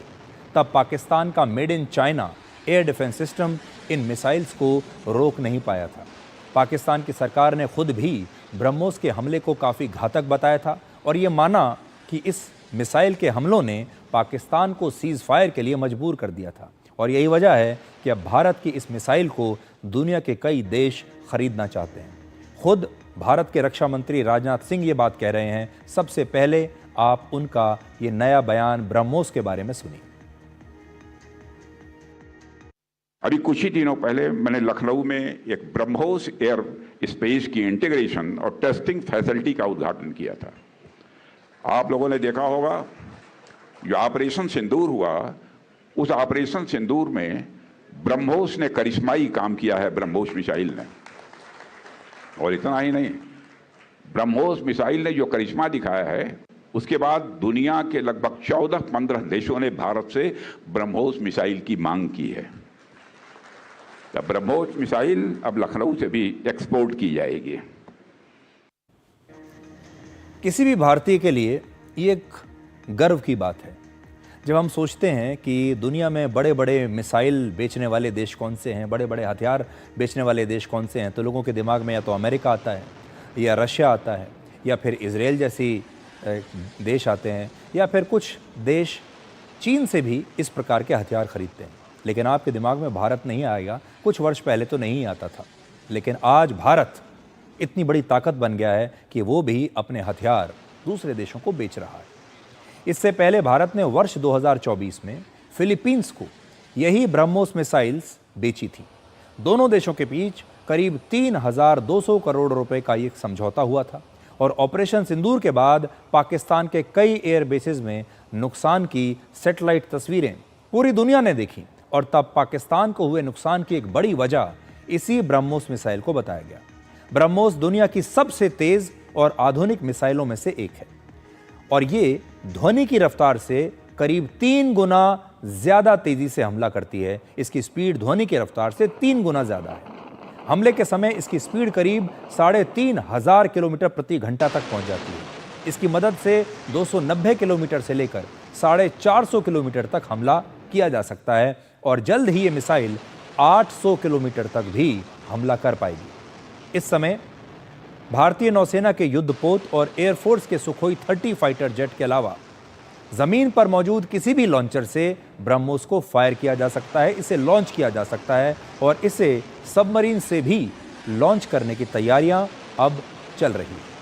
तब पाकिस्तान का made in China air defence system in missiles को रोक नहीं पाया था। पाकिस्तान की सरकार ने खुद भी ब्रह्मोस के हमले को काफ़ी घातक बताया था और ये माना कि इस मिसाइल के हमलों ने पाकिस्तान को सीज़ फायर के लिए मजबूर कर दिया था और यही वजह है कि अब भारत की इस मिसाइल को दुनिया के कई देश खरीदना चाहते हैं। खुद भारत के रक्षा मंत्री राजनाथ सिंह ये बात कह रहे हैं। सबसे पहले आप उनका ये नया बयान ब्रह्मोस के बारे में सुनिए। अभी कुछ ही दिनों पहले मैंने लखनऊ में एक ब्रह्मोस एयर स्पेस की इंटीग्रेशन और टेस्टिंग फैसिलिटी का उद्घाटन किया था। आप लोगों ने देखा होगा जो ऑपरेशन सिंदूर हुआ, उस ऑपरेशन सिंदूर में ब्रह्मोस ने करिश्माई काम किया है, ब्रह्मोस मिसाइल ने। और इतना ही नहीं, ब्रह्मोस मिसाइल ने जो करिश्मा दिखाया है उसके बाद दुनिया के लगभग 14-15 देशों ने भारत से ब्रह्मोस मिसाइल की मांग की है। तब ब्रह्मोस मिसाइल अब लखनऊ से भी एक्सपोर्ट की जाएगी। किसी भी भारतीय के लिए ये एक गर्व की बात है जब हम सोचते हैं कि दुनिया में बड़े बड़े मिसाइल बेचने वाले देश कौन से हैं, बड़े बड़े हथियार बेचने वाले देश कौन से हैं, तो लोगों के दिमाग में या तो अमेरिका आता है या रशिया आता है या फिर इजराइल जैसी देश आते हैं या फिर कुछ देश चीन से भी इस प्रकार के हथियार खरीदते हैं। लेकिन आपके दिमाग में भारत नहीं आएगा। कुछ वर्ष पहले तो नहीं आता था, लेकिन आज भारत इतनी बड़ी ताकत बन गया है कि वो भी अपने हथियार दूसरे देशों को बेच रहा है। इससे पहले भारत ने वर्ष 2024 में फिलीपींस को यही ब्रह्मोस मिसाइल्स बेची थी। दोनों देशों के बीच करीब 3,200 करोड़ रुपए का एक समझौता हुआ था और ऑपरेशन सिंदूर के बाद पाकिस्तान के कई एयर बेसिस में नुकसान की सैटेलाइट तस्वीरें पूरी दुनिया ने देखी और तब पाकिस्तान को हुए नुकसान की एक बड़ी वजह इसी ब्रह्मोस मिसाइल को बताया गया। ब्रह्मोस दुनिया की सबसे तेज और आधुनिक मिसाइलों में से एक है और ये ध्वनि की रफ्तार से करीब 3 गुना ज्यादा तेजी से हमला करती है। इसकी स्पीड ध्वनि की रफ्तार से 3 गुना ज्यादा है। हमले के समय इसकी स्पीड करीब 3,500 किलोमीटर प्रति घंटा तक पहुंच जाती है। इसकी मदद से 290 किलोमीटर से लेकर 450 किलोमीटर तक हमला किया जा सकता है और जल्द ही ये मिसाइल 800 किलोमीटर तक भी हमला कर पाएगी। इस समय भारतीय नौसेना के युद्धपोत और एयरफोर्स के सुखोई 30 फाइटर जेट के अलावा जमीन पर मौजूद किसी भी लॉन्चर से ब्रह्मोस को फायर किया जा सकता है, इसे लॉन्च किया जा सकता है और इसे सबमरीन से भी लॉन्च करने की तैयारियां अब चल रही हैं।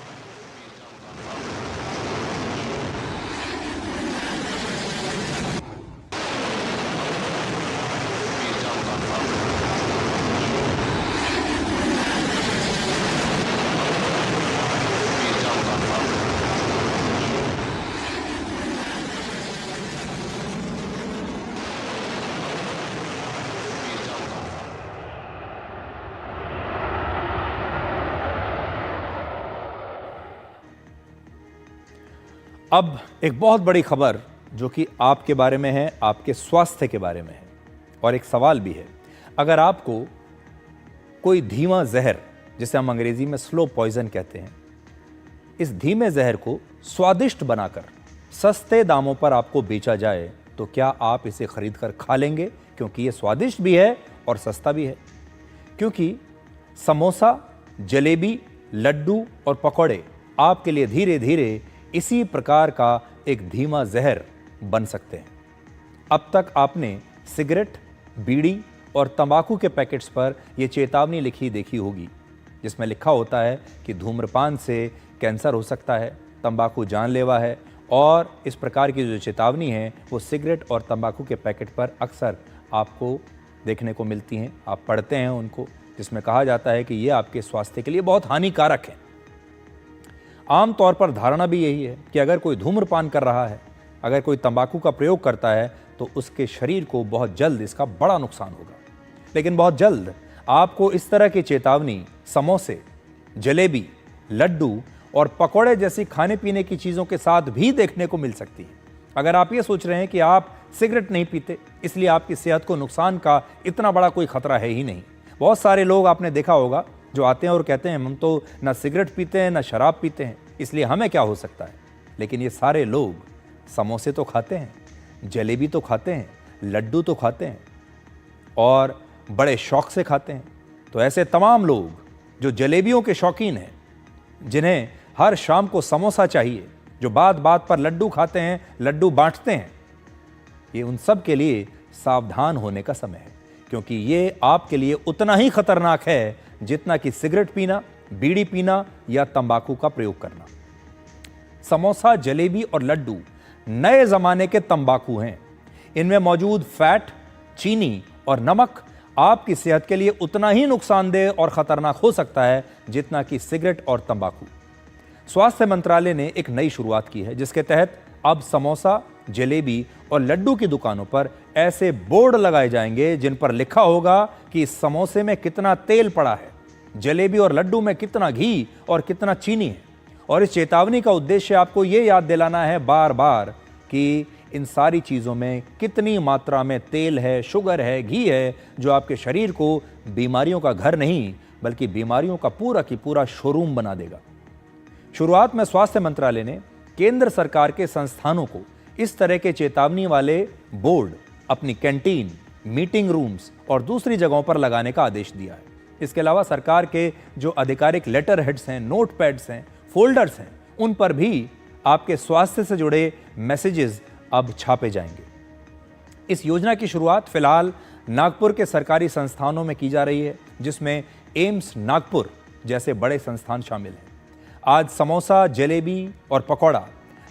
अब एक बहुत बड़ी खबर जो कि आपके बारे में है, आपके स्वास्थ्य के बारे में है, और एक सवाल भी है। अगर आपको कोई धीमा जहर, जिसे हम अंग्रेजी में स्लो पॉइजन कहते हैं, इस धीमे जहर को स्वादिष्ट बनाकर सस्ते दामों पर आपको बेचा जाए तो क्या आप इसे खरीद कर खा लेंगे? क्योंकि ये स्वादिष्ट भी है और सस्ता भी है। क्योंकि समोसा, जलेबी, लड्डू और पकौड़े आपके लिए धीरे धीरे इसी प्रकार का एक धीमा जहर बन सकते हैं। अब तक आपने सिगरेट, बीड़ी और तंबाकू के पैकेट्स पर यह चेतावनी लिखी देखी होगी, जिसमें लिखा होता है कि धूम्रपान से कैंसर हो सकता है, तंबाकू जानलेवा है, और इस प्रकार की जो चेतावनी है वो सिगरेट और तंबाकू के पैकेट पर अक्सर आपको देखने को मिलती हैं। आप पढ़ते हैं उनको, जिसमें कहा जाता है कि ये आपके स्वास्थ्य के लिए बहुत हानिकारक है। आमतौर पर धारणा भी यही है कि अगर कोई धूम्रपान कर रहा है, अगर कोई तंबाकू का प्रयोग करता है तो उसके शरीर को बहुत जल्द इसका बड़ा नुकसान होगा। लेकिन बहुत जल्द आपको इस तरह की चेतावनी समोसे, जलेबी, लड्डू और पकौड़े जैसी खाने पीने की चीज़ों के साथ भी देखने को मिल सकती है। अगर आप ये सोच रहे हैं कि आप सिगरेट नहीं पीते इसलिए आपकी सेहत को नुकसान का इतना बड़ा कोई खतरा है ही नहीं। बहुत सारे लोग आपने देखा होगा जो आते हैं और कहते हैं हम तो ना सिगरेट पीते हैं ना शराब पीते हैं, इसलिए हमें क्या हो सकता है। लेकिन ये सारे लोग समोसे तो खाते हैं, जलेबी तो खाते हैं, लड्डू तो खाते हैं और बड़े शौक से खाते हैं। तो ऐसे तमाम लोग जो जलेबियों के शौकीन हैं, जिन्हें हर शाम को समोसा चाहिए, जो बात बात पर लड्डू खाते हैं, लड्डू बांटते हैं, ये उन सब के लिए सावधान होने का समय है। क्योंकि ये आपके लिए उतना ही खतरनाक है जितना कि सिगरेट पीना, बीड़ी पीना या तंबाकू का प्रयोग करना। समोसा, जलेबी और लड्डू नए जमाने के तंबाकू हैं। इनमें मौजूद फैट, चीनी और नमक आपकी सेहत के लिए उतना ही नुकसानदेह और खतरनाक हो सकता है जितना कि सिगरेट और तंबाकू। स्वास्थ्य मंत्रालय ने एक नई शुरुआत की है, जिसके तहत अब समोसा, जलेबी और लड्डू की दुकानों पर ऐसे बोर्ड लगाए जाएंगे जिन पर लिखा होगा कि इस समोसे में कितना तेल पड़ा है, जलेबी और लड्डू में कितना घी और कितना चीनी है। और इस चेतावनी का उद्देश्य आपको ये याद दिलाना है बार बार कि इन सारी चीज़ों में कितनी मात्रा में तेल है, शुगर है, घी है, जो आपके शरीर को बीमारियों का घर नहीं बल्कि बीमारियों का पूरा की पूरा शोरूम बना देगा। शुरुआत में स्वास्थ्य मंत्रालय ने केंद्र सरकार के संस्थानों को इस तरह के चेतावनी वाले बोर्ड अपनी कैंटीन, मीटिंग रूम्स और दूसरी जगहों पर लगाने का आदेश दिया है। इसके अलावा सरकार के जो आधिकारिक लेटर हेड्स हैं, नोट पैड्स हैं, फोल्डर्स हैं, उन पर भी आपके स्वास्थ्य से जुड़े मैसेजेस अब छापे जाएंगे। इस योजना की शुरुआत फिलहाल नागपुर के सरकारी संस्थानों में की जा रही है, जिसमें एम्स नागपुर जैसे बड़े संस्थान शामिल हैं। आज समोसा, जलेबी और पकौड़ा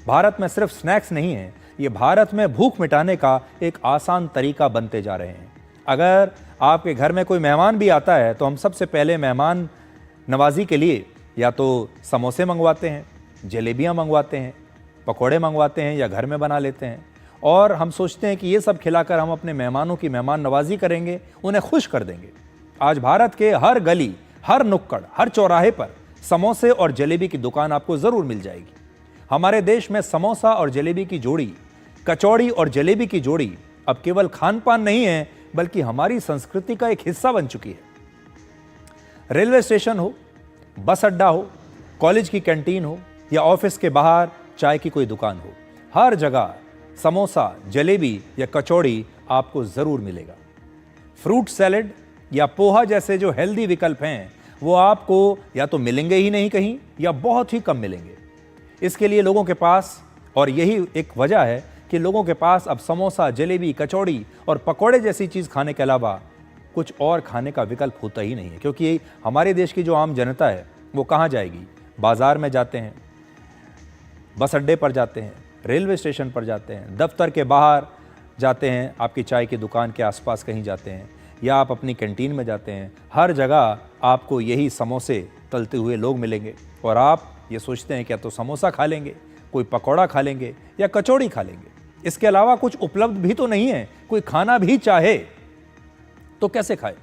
भारत में सिर्फ स्नैक्स नहीं है, ये भारत में भूख मिटाने का एक आसान तरीका बनते जा रहे हैं। अगर आपके घर में कोई मेहमान भी आता है तो हम सबसे पहले मेहमान नवाजी के लिए या तो समोसे मंगवाते हैं, जलेबियाँ मंगवाते हैं, पकौड़े मंगवाते हैं या घर में बना लेते हैं, और हम सोचते हैं कि ये सब खिलाकर हम अपने मेहमानों की मेहमान नवाजी करेंगे, उन्हें खुश कर देंगे। आज भारत के हर गली, हर नुक्कड़, हर चौराहे पर समोसे और जलेबी की दुकान आपको ज़रूर मिल जाएगी। हमारे देश में समोसा और जलेबी की जोड़ी, कचौड़ी और जलेबी की जोड़ी अब केवल खान पान नहीं है बल्कि हमारी संस्कृति का एक हिस्सा बन चुकी है। रेलवे स्टेशन हो, बस अड्डा हो, कॉलेज की कैंटीन हो या ऑफिस के बाहर चाय की कोई दुकान हो, हर जगह समोसा, जलेबी या कचौड़ी आपको ज़रूर मिलेगा। फ्रूट सैलेड या पोहा जैसे जो हेल्दी विकल्प हैं वो आपको या तो मिलेंगे ही नहीं कहीं या बहुत ही कम मिलेंगे। इसके लिए लोगों के पास, और यही एक वजह है कि लोगों के पास अब समोसा, जलेबी, कचौड़ी और पकौड़े जैसी चीज़ खाने के अलावा कुछ और खाने का विकल्प होता ही नहीं है। क्योंकि हमारे देश की जो आम जनता है वो कहाँ जाएगी? बाज़ार में जाते हैं, बस अड्डे पर जाते हैं, रेलवे स्टेशन पर जाते हैं, दफ्तर के बाहर जाते हैं, आपकी चाय की दुकान के आसपास कहीं जाते हैं, या आप अपनी कैंटीन में जाते हैं। हर जगह आपको यही समोसे तलते हुए लोग मिलेंगे और आप ये सोचते हैं क्या तो समोसा खा लेंगे, कोई पकौड़ा खा लेंगे या कचौड़ी खा लेंगे। इसके अलावा कुछ उपलब्ध भी तो नहीं है। कोई खाना भी चाहे तो कैसे खाए?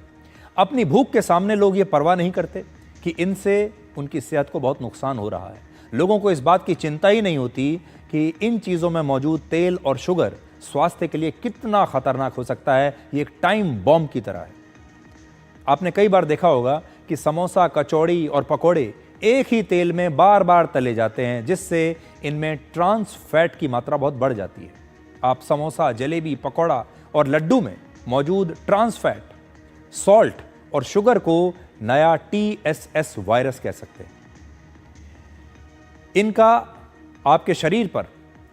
अपनी भूख के सामने लोग ये परवाह नहीं करते कि इनसे उनकी सेहत को बहुत नुकसान हो रहा है। लोगों को इस बात की चिंता ही नहीं होती कि इन चीज़ों में मौजूद तेल और शुगर स्वास्थ्य के लिए कितना खतरनाक हो सकता है। ये एक टाइम बॉम्ब की तरह है। आपने कई बार देखा होगा कि समोसा, कचौड़ी और पकोड़े एक ही तेल में बार बार तले जाते हैं, जिससे इनमें ट्रांस फैट की मात्रा बहुत बढ़ जाती है। आप समोसा, जलेबी, पकौड़ा और लड्डू में मौजूद ट्रांस फैट, सॉल्ट और शुगर को नया TSS वायरस कह सकते हैं। इनका आपके शरीर पर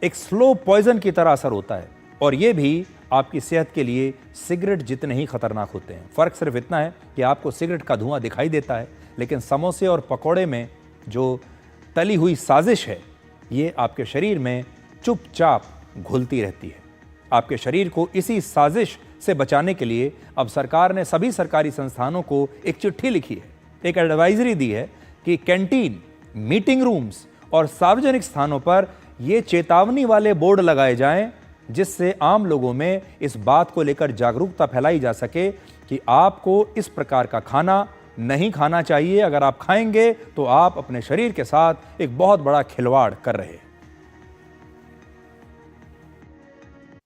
एक स्लो पॉइजन की तरह असर होता है और यह भी आपकी सेहत के लिए सिगरेट जितने ही खतरनाक होते हैं। फर्क सिर्फ इतना है कि आपको सिगरेट का धुआं दिखाई देता है, लेकिन समोसे और पकोड़े में जो तली हुई साजिश है, ये आपके शरीर में चुपचाप घुलती रहती है। आपके शरीर को इसी साजिश से बचाने के लिए अब सरकार ने सभी सरकारी संस्थानों को एक चिट्ठी लिखी है, एक एडवाइजरी दी है कि कैंटीन, मीटिंग रूम्स और सार्वजनिक स्थानों पर ये चेतावनी वाले बोर्ड लगाए जाएं, जिससे आम लोगों में इस बात को लेकर जागरूकता फैलाई जा सके कि आपको इस प्रकार का खाना नहीं खाना चाहिए। अगर आप खाएंगे तो आप अपने शरीर के साथ एक बहुत बड़ा खिलवाड़ कर रहे हैं।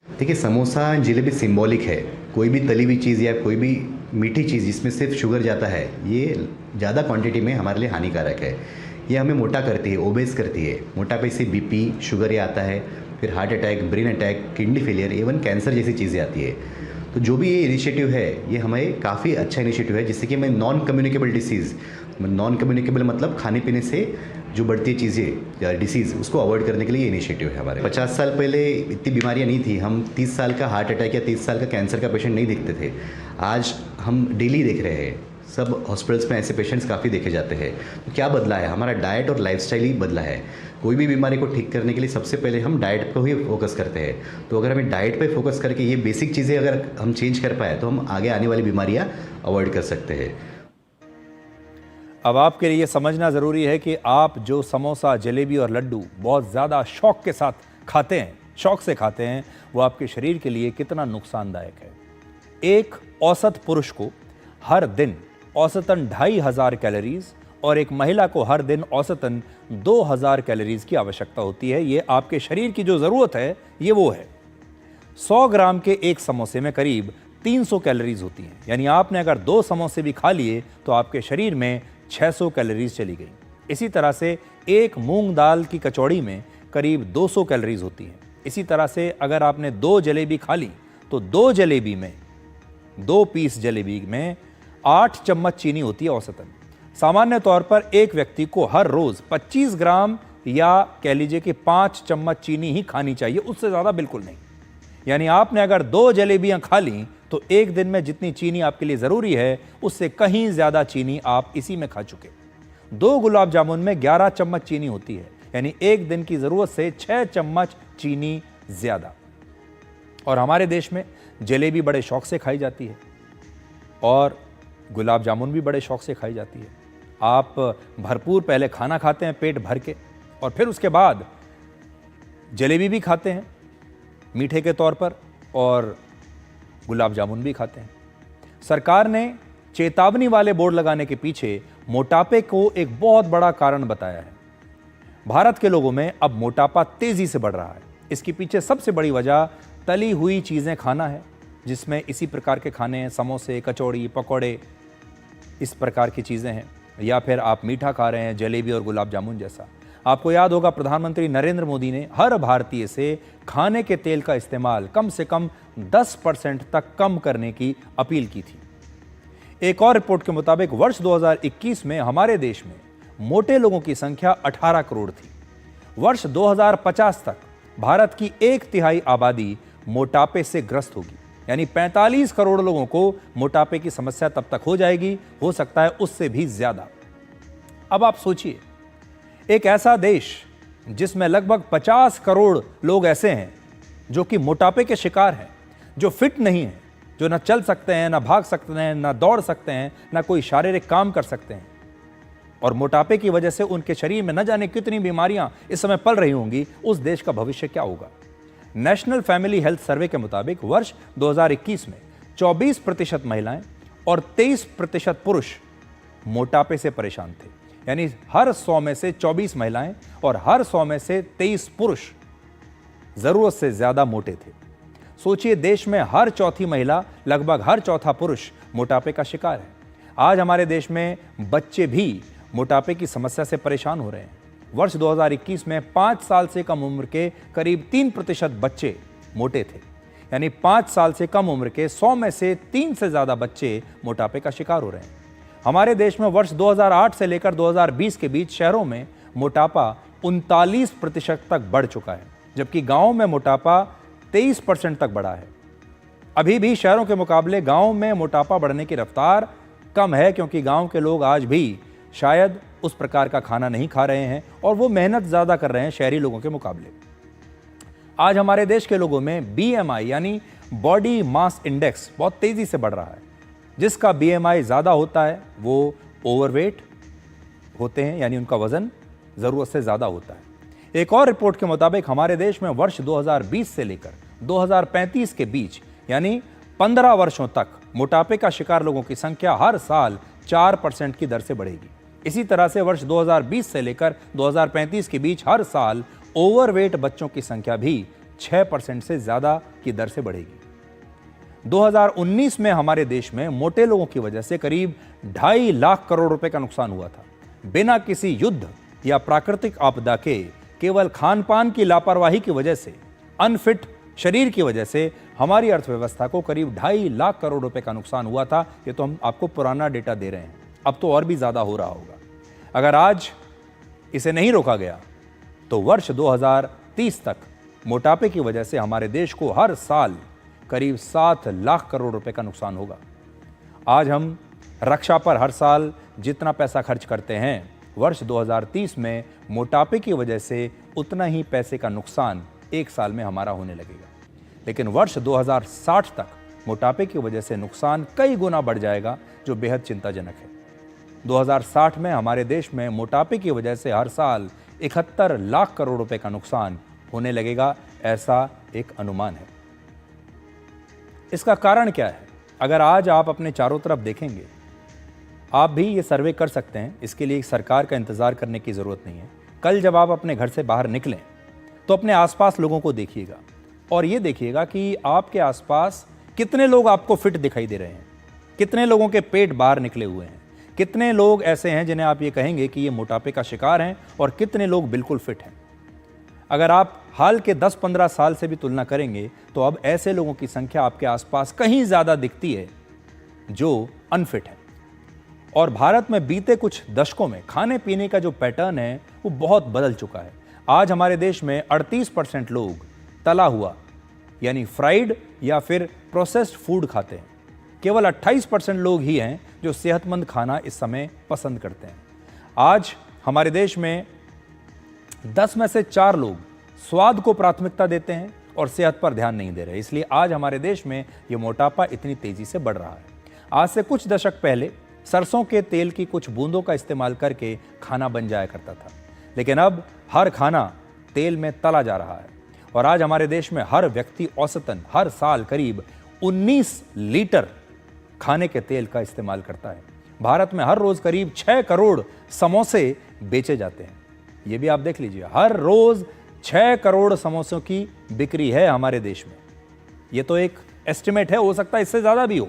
देखिए, समोसा, जलेबी सिंबॉलिक है। कोई भी तली हुई चीज़ या कोई भी मीठी चीज़ जिसमें सिर्फ शुगर जाता है, ये ज़्यादा क्वांटिटी में हमारे लिए हानिकारक है। ये हमें मोटा करती है, ओबेस करती है। मोटापे से BP, शुगर ये आता है, फिर heart attack, brain attack, kidney failure, even cancer जैसी चीज़ें आती है। तो जो भी ये इनिशिएटिव है, ये हमें काफ़ी अच्छा इनिशिएटिव है, जिससे कि हमें non communicable disease, non communicable मतलब खाने पीने से जो बढ़ती चीज़ें या डिसीज़, उसको अवॉइड करने के लिए ये इनिशिएटिव है हमारे। 50 साल पहले इतनी बीमारियां नहीं थी। हम 30 साल का हार्ट अटैक या 30 साल का कैंसर का पेशेंट नहीं देखते थे। आज हम डेली देख रहे हैं। सब हॉस्पिटल्स में ऐसे पेशेंट्स काफ़ी देखे जाते हैं। तो क्या बदला है? हमारा डाइट और लाइफस्टाइल ही बदला है। कोई भी बीमारी को ठीक करने के लिए सबसे पहले हम डाइट पर ही फोकस करते हैं। तो अगर हमें डाइट पे फोकस करके ये बेसिक चीज़ें अगर हम चेंज कर पाए, तो हम आगे आने वाली बीमारियां अवॉइड कर सकते हैं। अब आपके लिए समझना ज़रूरी है कि आप जो समोसा, जलेबी और लड्डू बहुत ज़्यादा शौक के साथ खाते हैं, शौक से खाते हैं, वो आपके शरीर के लिए कितना नुकसानदायक है। एक औसत पुरुष को हर दिन औसतन 2500 कैलोरीज और एक महिला को हर दिन औसतन 2000 कैलोरीज की आवश्यकता होती है। ये आपके शरीर की जो ज़रूरत है, ये वो है। 100 ग्राम के एक समोसे में करीब 300 कैलोरीज होती हैं। यानी आपने अगर 2 समोसे भी खा लिए तो आपके शरीर में 600 कैलोरीज चली गई। इसी तरह से एक मूंग दाल की कचौड़ी में करीब 200 कैलोरीज होती हैं। इसी तरह से अगर आपने 2 जलेबी खा ली तो 2 पीस जलेबी में 8 चम्मच चीनी होती है औसतन। सामान्य तौर पर एक व्यक्ति को हर रोज 25 ग्राम या कह लीजिए कि 5 चम्मच चीनी ही खानी चाहिए, उससे ज़्यादा बिल्कुल नहीं। यानी आपने अगर 2 जलेबियां खा ली तो एक दिन में जितनी चीनी आपके लिए ज़रूरी है, उससे कहीं ज़्यादा चीनी आप इसी में खा चुके। 2 गुलाब जामुन में 11 चम्मच चीनी होती है, यानी एक दिन की ज़रूरत से 6 चम्मच चीनी ज़्यादा। और हमारे देश में जलेबी बड़े शौक से खाई जाती है और गुलाब जामुन भी बड़े शौक से खाई जाती है। आप भरपूर पहले खाना खाते हैं पेट भर के, और फिर उसके बाद जलेबी भी खाते हैं मीठे के तौर पर और गुलाब जामुन भी खाते हैं। सरकार ने चेतावनी वाले बोर्ड लगाने के पीछे मोटापे को एक बहुत बड़ा कारण बताया है। भारत के लोगों में अब मोटापा तेजी से बढ़ रहा है। इसके पीछे सबसे बड़ी वजह तली हुई चीज़ें खाना है, जिसमें इसी प्रकार के खाने हैं, समोसे, कचौड़ी, पकौड़े, इस प्रकार की चीज़ें हैं। या फिर आप मीठा खा रहे हैं, जलेबी और गुलाब जामुन जैसा। आपको याद होगा प्रधानमंत्री नरेंद्र मोदी ने हर भारतीय से खाने के तेल का इस्तेमाल कम से कम 10% तक कम करने की अपील की थी। एक और रिपोर्ट के मुताबिक वर्ष 2021 में हमारे देश में मोटे लोगों की संख्या 18 करोड़ थी। वर्ष 2050 तक भारत की 1/3 आबादी मोटापे से ग्रस्त होगी, यानी 45 करोड़ लोगों को मोटापे की समस्या तब तक हो जाएगी, हो सकता है उससे भी ज्यादा। अब आप सोचिए, एक ऐसा देश जिसमें लगभग 50 करोड़ लोग ऐसे हैं जो कि मोटापे के शिकार हैं, जो फिट नहीं हैं, जो ना चल सकते हैं, ना भाग सकते हैं, ना दौड़ सकते हैं, ना कोई शारीरिक काम कर सकते हैं, और मोटापे की वजह से उनके शरीर में न जाने कितनी बीमारियां इस समय पल रही होंगी, उस देश का भविष्य क्या होगा। नेशनल फैमिली हेल्थ सर्वे के मुताबिक वर्ष 2021 में 24% महिलाएं और 23% पुरुष मोटापे से परेशान थे। यानी हर 100 में से 24 महिलाएं और हर 100 में से 23 पुरुष जरूरत से ज्यादा मोटे थे। सोचिए, देश में हर चौथी महिला, लगभग हर चौथा पुरुष मोटापे का शिकार है। आज हमारे देश में बच्चे भी मोटापे की समस्या से परेशान हो रहे हैं। वर्ष 2021 में 5 साल से कम उम्र के करीब 3% बच्चे मोटे थे। यानी 5 साल से कम उम्र के 100 में से 3 से ज्यादा बच्चे मोटापे का शिकार हो रहे हैं। हमारे देश में वर्ष 2008 से लेकर 2020 के बीच शहरों में मोटापा 39% तक बढ़ चुका है, जबकि गांवों में मोटापा 23% तक बढ़ा है। अभी भी शहरों के मुकाबले गांव में मोटापा बढ़ने की रफ्तार कम है, क्योंकि गांव के लोग आज भी शायद उस प्रकार का खाना नहीं खा रहे हैं और वो मेहनत ज्यादा कर रहे हैं शहरी लोगों के मुकाबले। आज हमारे देश के लोगों में BMI यानी बॉडी मास इंडेक्स बहुत तेजी से बढ़ रहा है। जिसका BMI ज्यादा होता है वो ओवरवेट होते हैं, यानी उनका वजन जरूरत से ज्यादा होता है। एक और रिपोर्ट के मुताबिक हमारे देश में वर्ष 2020 से लेकर 2035 के बीच, यानी 15 वर्षों तक मोटापे का शिकार लोगों की संख्या हर साल 4% की दर से बढ़ेगी। इसी तरह से वर्ष 2020 से लेकर 2035 के बीच हर साल ओवरवेट बच्चों की संख्या भी 6% से ज्यादा की दर से बढ़ेगी। 2019 में हमारे देश में मोटे लोगों की वजह से करीब 2.5 लाख करोड़ रुपए का नुकसान हुआ था। बिना किसी युद्ध या प्राकृतिक आपदा के, केवल खान पान की लापरवाही की वजह से, अनफिट शरीर की वजह से हमारी अर्थव्यवस्था को करीब 2.5 लाख करोड़ रुपए का नुकसान हुआ था। ये तो हम आपको पुराना डेटा दे रहे हैं, अब तो और भी ज्यादा हो रहा होगा। अगर आज इसे नहीं रोका गया तो वर्ष 2030 तक मोटापे की वजह से हमारे देश को हर साल करीब 7 लाख करोड़ रुपए का नुकसान होगा। आज हम रक्षा पर हर साल जितना पैसा खर्च करते हैं, वर्ष 2030 में मोटापे की वजह से उतना ही पैसे का नुकसान एक साल में हमारा होने लगेगा। लेकिन वर्ष 2060 तक मोटापे की वजह से नुकसान कई गुना बढ़ जाएगा, जो बेहद चिंताजनक है। 2060 में हमारे देश में मोटापे की वजह से हर साल 71 लाख करोड़ रुपए का नुकसान होने लगेगा, ऐसा एक अनुमान है। इसका कारण क्या है? अगर आज आप अपने चारों तरफ देखेंगे, आप भी ये सर्वे कर सकते हैं। इसके लिए सरकार का इंतजार करने की जरूरत नहीं है। कल जब आप अपने घर से बाहर निकलें तो अपने आसपास लोगों को देखिएगा और ये देखिएगा कि आपके आसपास कितने लोग आपको फिट दिखाई दे रहे हैं, कितने लोगों के पेट बाहर निकले हुए हैं, कितने लोग ऐसे हैं जिन्हें आप ये कहेंगे कि ये मोटापे का शिकार हैं और कितने लोग बिल्कुल फिट हैं। अगर आप हाल के 10-15 साल से भी तुलना करेंगे तो अब ऐसे लोगों की संख्या आपके आसपास कहीं ज्यादा दिखती है जो अनफिट है। और भारत में बीते कुछ दशकों में खाने पीने का जो पैटर्न है वो बहुत बदल चुका है। आज हमारे देश में 38% लोग तला हुआ यानी फ्राइड या फिर प्रोसेस्ड फूड खाते हैं। केवल 28% लोग ही हैं जो सेहतमंद खाना इस समय पसंद करते हैं। आज हमारे देश में 10 में से 4 लोग स्वाद को प्राथमिकता देते हैं और सेहत पर ध्यान नहीं दे रहे। इसलिए आज हमारे देश में ये मोटापा इतनी तेजी से बढ़ रहा है। आज से कुछ दशक पहले सरसों के तेल की कुछ बूंदों का इस्तेमाल करके खाना बन जाया करता था, लेकिन अब हर खाना तेल में तला जा रहा है। और आज हमारे देश में हर व्यक्ति औसतन हर साल करीब 19 लीटर खाने के तेल का इस्तेमाल करता है। भारत में हर रोज करीब 6 करोड़ समोसे बेचे जाते हैं। ये भी आप देख लीजिए, हर रोज 6 करोड़ समोसों की बिक्री है हमारे देश में। ये तो एक एस्टिमेट है, हो सकता है इससे ज्यादा भी हो।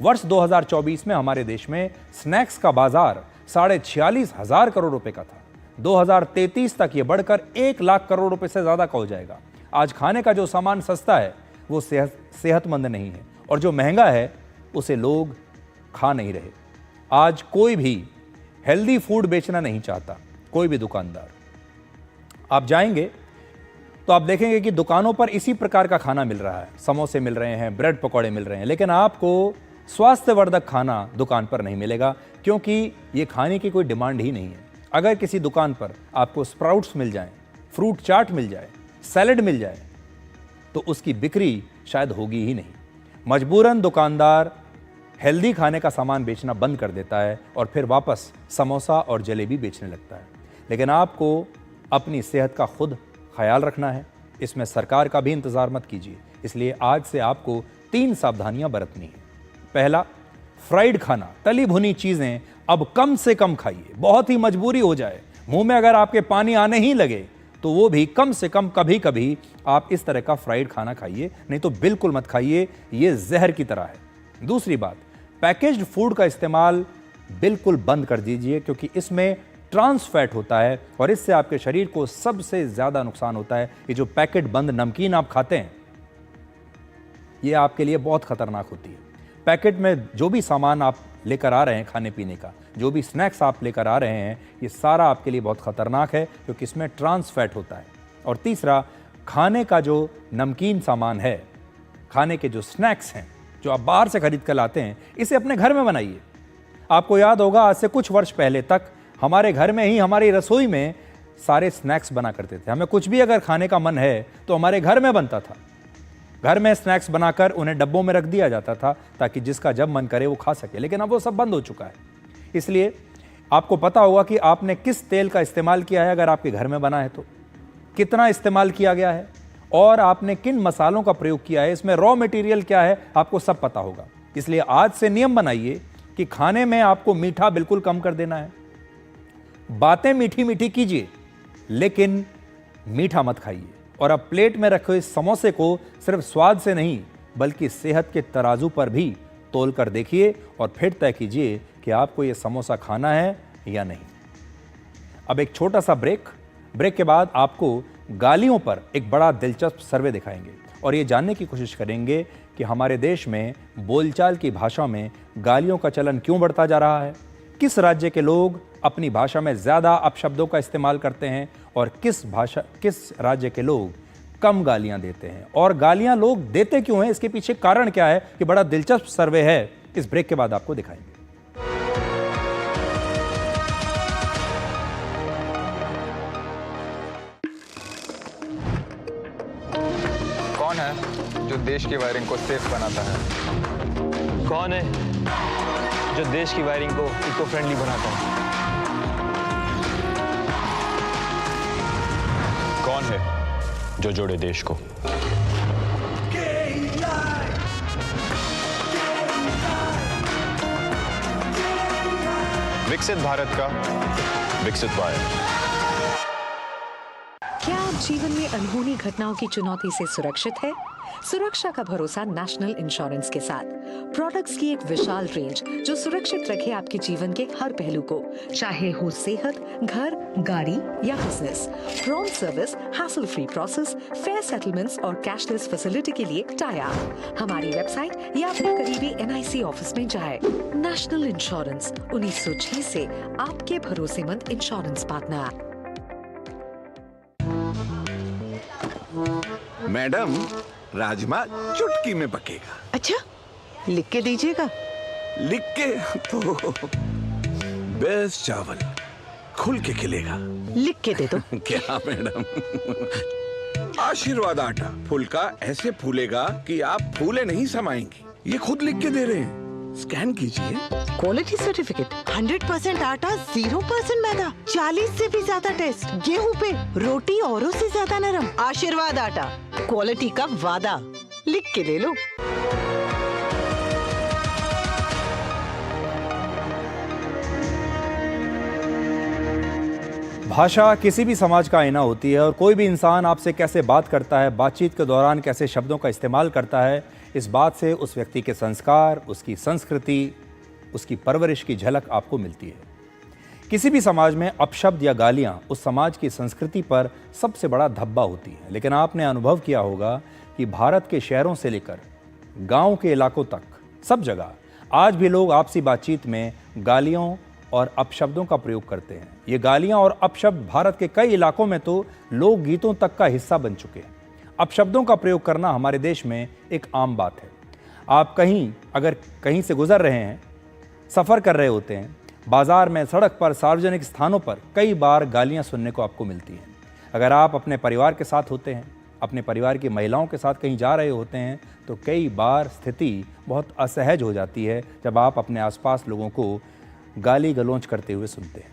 वर्ष 2024 में हमारे देश में स्नैक्स का बाजार 46,500 करोड़ रुपए का था। 2033 तक ये बढ़कर 1 लाख करोड़ रुपए से ज्यादा का हो जाएगा। आज खाने का जो सामान सस्ता है वो सेहतमंद नहीं है और जो महंगा है उसे लोग खा नहीं रहे। आज कोई भी हेल्दी फूड बेचना नहीं चाहता, कोई भी दुकानदार। आप जाएंगे तो आप देखेंगे कि दुकानों पर इसी प्रकार का खाना मिल रहा है, समोसे मिल रहे हैं, ब्रेड पकौड़े मिल रहे हैं, लेकिन आपको स्वास्थ्यवर्धक खाना दुकान पर नहीं मिलेगा, क्योंकि ये खाने की कोई डिमांड ही नहीं है। अगर किसी दुकान पर आपको स्प्राउट्स मिल जाएं, फ्रूट चाट मिल जाए, सैलेड मिल जाए, तो उसकी बिक्री शायद होगी ही नहीं। मजबूरन दुकानदार हेल्दी खाने का सामान बेचना बंद कर देता है और फिर वापस समोसा और जलेबी बेचने लगता है। लेकिन आपको अपनी सेहत का खुद ख्याल रखना है, इसमें सरकार का भी इंतजार मत कीजिए। इसलिए आज से आपको 3 सावधानियां बरतनी है। पहला, फ्राइड खाना, तली भुनी चीजें अब कम से कम खाइए। बहुत ही मजबूरी हो जाए, मुंह में अगर आपके पानी आने ही लगे तो वो भी कम से कम कभी कभी आप इस तरह का फ्राइड खाना खाइए, नहीं तो बिल्कुल मत खाइए, ये जहर की तरह है। दूसरी बात, पैकेज्ड फूड का इस्तेमाल बिल्कुल बंद कर दीजिए, क्योंकि इसमें ट्रांस फैट होता है और इससे आपके शरीर को सबसे ज़्यादा नुकसान होता है। ये जो पैकेट बंद नमकीन आप खाते हैं, ये आपके लिए बहुत खतरनाक होती है। पैकेट में जो भी सामान आप लेकर आ रहे हैं खाने पीने का, जो भी स्नैक्स आप लेकर आ रहे हैं, ये सारा आपके लिए बहुत खतरनाक है, क्योंकि इसमें ट्रांस फैट होता है। और तीसरा, खाने का जो नमकीन सामान है, खाने के जो स्नैक्स हैं जो आप बाहर से खरीद कर लाते हैं, इसे अपने घर में बनाइए। आपको याद होगा, आज से कुछ वर्ष पहले तक हमारे घर में ही, हमारी रसोई में सारे स्नैक्स बना करते थे। हमें कुछ भी अगर खाने का मन है तो हमारे घर में बनता था। घर में स्नैक्स बनाकर उन्हें डब्बों में रख दिया जाता था ताकि जिसका जब मन करे वो खा सके। लेकिन अब वो सब बंद हो चुका है। इसलिए आपको पता होगा कि आपने किस तेल का इस्तेमाल किया है, अगर आपके घर में बना है तो कितना इस्तेमाल किया गया है, और आपने किन मसालों का प्रयोग किया है, इसमें रॉ मटेरियल क्या है, आपको सब पता होगा। इसलिए आज से नियम बनाइए कि खाने में आपको मीठा बिल्कुल कम कर देना है। बातें मीठी मीठी कीजिए, लेकिन मीठा मत खाइए। और अब प्लेट में रखे इस समोसे को सिर्फ स्वाद से नहीं, बल्कि सेहत के तराजू पर भी तोल कर देखिए और फिर तय कीजिए कि आपको ये समोसा खाना है या नहीं। अब एक छोटा सा ब्रेक के बाद आपको गालियों पर एक बड़ा दिलचस्प सर्वे दिखाएंगे और ये जानने की कोशिश करेंगे कि हमारे देश में बोलचाल की भाषा में गालियों का चलन क्यों बढ़ता जा रहा है, किस राज्य के लोग अपनी भाषा में ज़्यादा अपशब्दों का इस्तेमाल करते हैं और किस राज्य के लोग कम गालियां देते हैं, और गालियां लोग देते क्यों हैं, इसके पीछे कारण क्या है। कि बड़ा दिलचस्प सर्वे है, इस ब्रेक के बाद आपको दिखाएंगे। कौन है जो देश की वायरिंग को सेफ बनाता है? कौन है जो देश की वायरिंग को इको फ्रेंडली बनाता है? कौन है जो जोड़े देश को? विकसित भारत का विकसित वायर। क्या आप जीवन में अनहोनी घटनाओं की चुनौती से सुरक्षित है? सुरक्षा का भरोसा नेशनल इंश्योरेंस के साथ। प्रोडक्ट्स की एक विशाल रेंज जो सुरक्षित रखे आपके जीवन के हर पहलू को, चाहे हो सेहत, घर, गाड़ी या business. Prompt service, hassle free process, fair settlements और कैशलेस फैसिलिटी के लिए टाई अप। हमारी वेबसाइट या अपने करीबी NIC ऑफिस में जाएं। नेशनल इंश्योरेंस 1906 से आपके भरोसेमंद इंश्योरेंस पार्टनर। मैडम, राजमा चुटकी में पकेगा। अच्छा, लिख के दीजिएगा। लिख के तो बेस्ट चावल खुल के खिलेगा। लिख के दे दो। क्या मैडम? आशीर्वाद आटा फुलका ऐसे फूलेगा कि आप फूले नहीं समाएंगी। ये खुद लिख के दे रहे हैं, स्कैन कीजिए। क्वालिटी सर्टिफिकेट, 100% आटा, 0% मैदा, 40 से भी ज्यादा टेस्ट, गेहूं पे, रोटी औरों से ज्यादा नरम। आशीर्वाद आटा, क्वालिटी का वादा। लिख के ले लो। भाषा किसी भी समाज का आईना होती है और कोई भी इंसान आपसे कैसे बात करता है, बातचीत के दौरान कैसे शब्दों का इस्तेमाल करता है, इस बात से उस व्यक्ति के संस्कार, उसकी संस्कृति, उसकी परवरिश की झलक आपको मिलती है। किसी भी समाज में अपशब्द या गालियां उस समाज की संस्कृति पर सबसे बड़ा धब्बा होती हैं। लेकिन आपने अनुभव किया होगा कि भारत के शहरों से लेकर गांव के इलाकों तक सब जगह आज भी लोग आपसी बातचीत में गालियों और अपशब्दों का प्रयोग करते हैं। ये गालियां और अपशब्द भारत के कई इलाकों में तो लोकगीतों तक का हिस्सा बन चुके हैं। अपशब्दों का प्रयोग करना हमारे देश में एक आम बात है। आप अगर कहीं से गुजर रहे हैं, सफ़र कर रहे होते हैं, बाजार में, सड़क पर, सार्वजनिक स्थानों पर कई बार गालियां सुनने को आपको मिलती हैं। अगर आप अपने परिवार के साथ होते हैं, अपने परिवार की महिलाओं के साथ कहीं जा रहे होते हैं, तो कई बार स्थिति बहुत असहज हो जाती है जब आप अपने आसपास लोगों को गाली गलौज करते हुए सुनते हैं।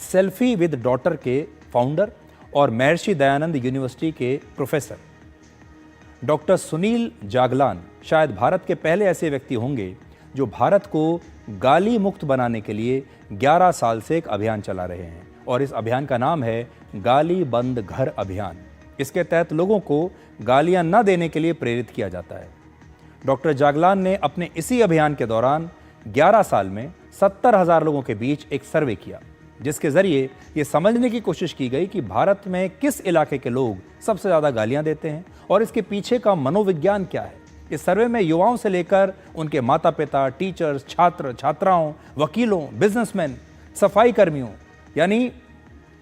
सेल्फी विद डॉटर के फाउंडर और महर्षि दयानंद यूनिवर्सिटी के प्रोफेसर डॉक्टर सुनील जागलान शायद भारत के पहले ऐसे व्यक्ति होंगे जो भारत को गाली मुक्त बनाने के लिए 11 साल से एक अभियान चला रहे हैं और इस अभियान का नाम है गाली बंद घर अभियान। इसके तहत लोगों को गालियां न देने के लिए प्रेरित किया जाता है। डॉक्टर जागलान ने अपने इसी अभियान के दौरान 11 साल में 70,000 लोगों के बीच एक सर्वे किया, जिसके जरिए ये समझने की कोशिश की गई कि भारत में किस इलाके के लोग सबसे ज़्यादा गालियां देते हैं और इसके पीछे का मनोविज्ञान क्या है। इस सर्वे में युवाओं से लेकर उनके माता पिता, टीचर्स, छात्र छात्राओं, वकीलों, बिजनेसमैन, सफाई कर्मियों, यानी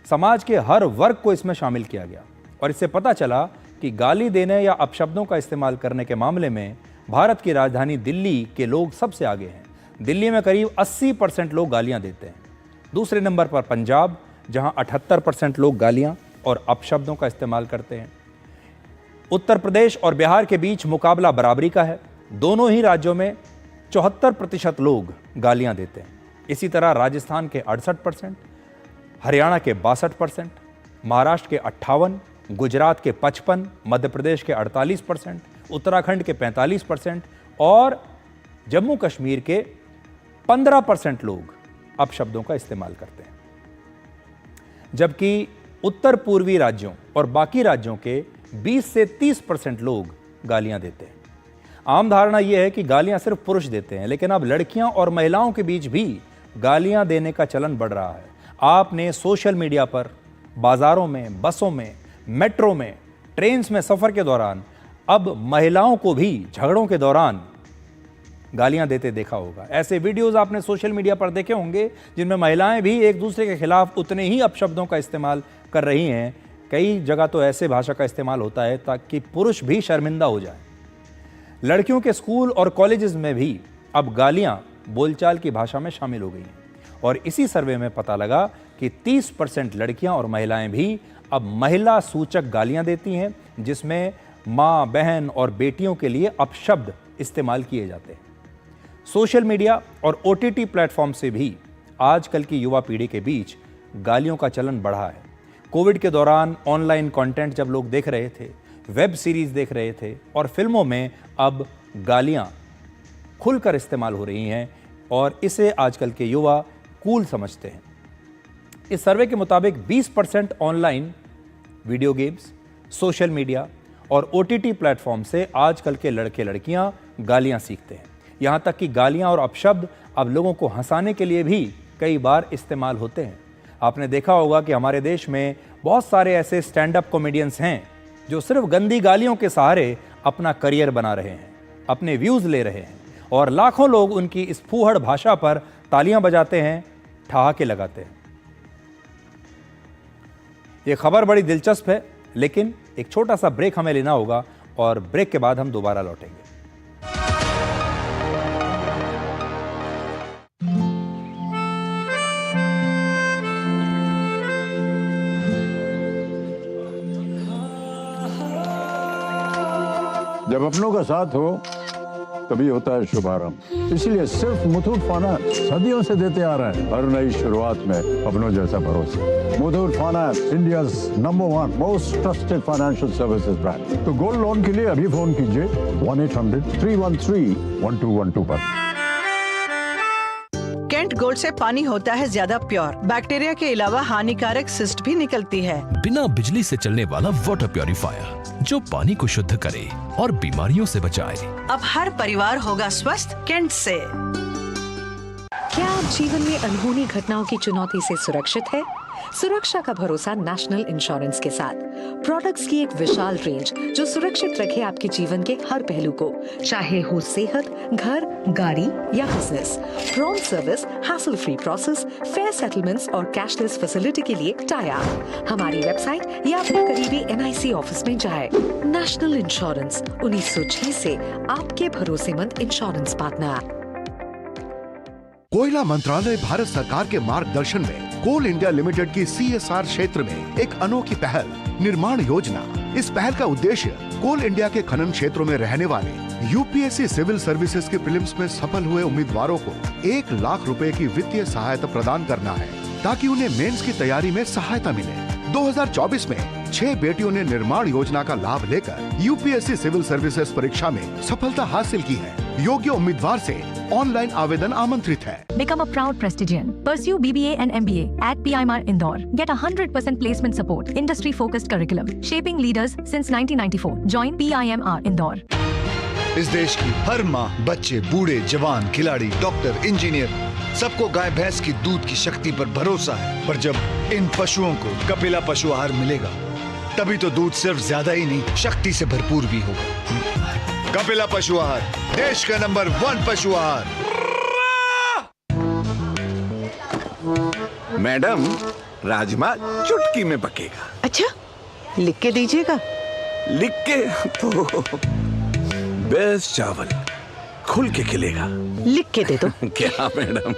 समाज के हर वर्ग को इसमें शामिल किया गया। और इससे पता चला कि गाली देने या अपशब्दों का इस्तेमाल करने के मामले में भारत की राजधानी दिल्ली के लोग सबसे आगे हैं। दिल्ली में करीब 80% लोग गालियां देते हैं। दूसरे नंबर पर पंजाब, जहां 78% लोग गालियां और अपशब्दों का इस्तेमाल करते हैं। उत्तर प्रदेश और बिहार के बीच मुकाबला बराबरी का है। दोनों ही राज्यों में 74% लोग गालियां देते हैं। इसी तरह राजस्थान के 68%, हरियाणा के 62%, महाराष्ट्र के 58%, गुजरात के 55%, मध्य प्रदेश के 48%, उत्तराखंड के 45% और जम्मू कश्मीर के 15% लोग अपशब्दों का इस्तेमाल करते हैं। जबकि उत्तर पूर्वी राज्यों और बाकी राज्यों के 20 से 30% लोग गालियां देते हैं। आम धारणा यह है कि गालियां सिर्फ पुरुष देते हैं, लेकिन अब लड़कियां और महिलाओं के बीच भी गालियां देने का चलन बढ़ रहा है। आपने सोशल मीडिया पर, बाजारों में, बसों में, मेट्रो में, ट्रेन्स में सफर के दौरान अब महिलाओं को भी झगड़ों के दौरान गालियां देते देखा होगा। ऐसे वीडियोस आपने सोशल मीडिया पर देखे होंगे जिनमें महिलाएं भी एक दूसरे के खिलाफ उतने ही अपशब्दों का इस्तेमाल कर रही हैं। कई जगह तो ऐसे भाषा का इस्तेमाल होता है ताकि पुरुष भी शर्मिंदा हो जाए। लड़कियों के स्कूल और कॉलेजेस में भी अब गालियां बोलचाल की भाषा में शामिल हो गई हैं। और इसी सर्वे में पता लगा कि 30% लड़कियां और महिलाएं भी अब महिला सूचक गालियां देती हैं, जिसमें माँ, बहन और बेटियों के लिए अपशब्द इस्तेमाल किए जाते हैं। सोशल मीडिया और OTT प्लेटफॉर्म से भी आजकल की युवा पीढ़ी के बीच गालियों का चलन बढ़ा है। कोविड के दौरान ऑनलाइन कंटेंट जब लोग देख रहे थे, वेब सीरीज देख रहे थे और फिल्मों में अब गालियां खुलकर इस्तेमाल हो रही हैं और इसे आजकल के युवा कूल समझते हैं। इस सर्वे के मुताबिक 20% online video games, social media और OTT प्लेटफॉर्म से आजकल के लड़के लड़कियां गालियां सीखते हैं। यहां तक कि गालियां और अपशब्द अब लोगों को हंसाने के लिए भी कई बार इस्तेमाल होते हैं। आपने देखा होगा कि हमारे देश में बहुत सारे ऐसे स्टैंड अप कॉमेडियंस हैं जो सिर्फ गंदी गालियों के सहारे अपना करियर बना रहे हैं, अपने व्यूज ले रहे हैं और लाखों लोग उनकी इस फूहड़ भाषा पर तालियां बजाते हैं, ठहाके लगाते हैं। यह खबर बड़ी दिलचस्प है, लेकिन एक छोटा सा ब्रेक हमें लेना होगा और ब्रेक के बाद हम दोबारा लौटेंगे। जब अपनों का साथ हो तभी होता है शुभारंभ। इसलिए सिर्फ मुथूट फाइनेंस सदियों से देते आ रहे हैं हर नई शुरुआत में अपनों जैसा भरोसा। Muthoot finance, India's number 1 most trusted financial services brand. तो गोल्ड लोन के लिए अभी फोन कीजिए 1-800-313-1212 पर। कैंट गोल्ड से पानी होता है ज्यादा प्योर। बैक्टीरिया के अलावा हानिकारक सिस्ट भी निकलती है। बिना बिजली से चलने वाला वाटर प्योरीफायर जो पानी को शुद्ध करे और बीमारियों से बचाए। अब हर परिवार होगा स्वस्थ कैंट से। क्या आप जीवन में अनहोनी घटनाओं की चुनौती से सुरक्षित है? सुरक्षा का भरोसा नेशनल इंश्योरेंस के साथ। प्रोडक्ट्स की एक विशाल रेंज जो सुरक्षित रखे आपके जीवन के हर पहलू को, चाहे हो सेहत, घर, गाड़ी या business. Prompt service, hassle free process, fair settlements और कैशलेस फैसिलिटी के लिए टाई अप। हमारी वेबसाइट या अपने करीबी NIC ऑफिस में जाए। नेशनल इंश्योरेंस 1906 से आपके भरोसेमंद इंश्योरेंस पार्टनर। कोयला मंत्रालय भारत सरकार के मार्गदर्शन में कोल इंडिया लिमिटेड की CSR क्षेत्र में एक अनोखी पहल निर्माण योजना। इस पहल का उद्देश्य कोल इंडिया के खनन क्षेत्रों में रहने वाले UPSC सिविल सर्विसेज के प्रीलिम्स में सफल हुए उम्मीदवारों को 1 लाख रुपए की वित्तीय सहायता प्रदान करना है, ताकि उन्हें मेंस की तैयारी में सहायता मिले। 2024 में 6 बेटियों ने निर्माण योजना का लाभ लेकर यूपीएससी सिविल सर्विसेज परीक्षा में सफलता हासिल की है। योग्य उम्मीदवार से ऑनलाइन आवेदन आमंत्रित है। Become a proud Prestigian. Pursue BBA and MBA at PIMR Indore. Get 100% placement support. Industry-focused curriculum. Shaping leaders since 1994. Join PIMR Indore. इस देश की हर माँ, बच्चे, बूढ़े, जवान, खिलाड़ी, डॉक्टर, इंजीनियर, सबको गाय भैंस की दूध की शक्ति पर भरोसा है। पर जब इन पशुओं को कपिला पशु आहार मिलेगा, तभी तो दूध सिर्फ ज्यादा ही नहीं, शक्ति से भरपूर भी होगा। कपिला पशु आहार, देश का नंबर 1 पशु आहार। मैडम, राजमा चुटकी में पकेगा। अच्छा, लिख के दीजिएगा। लिख के तो बेस्ट चावल खुल के खिलेगा। लिख के दे दो। क्या मैडम?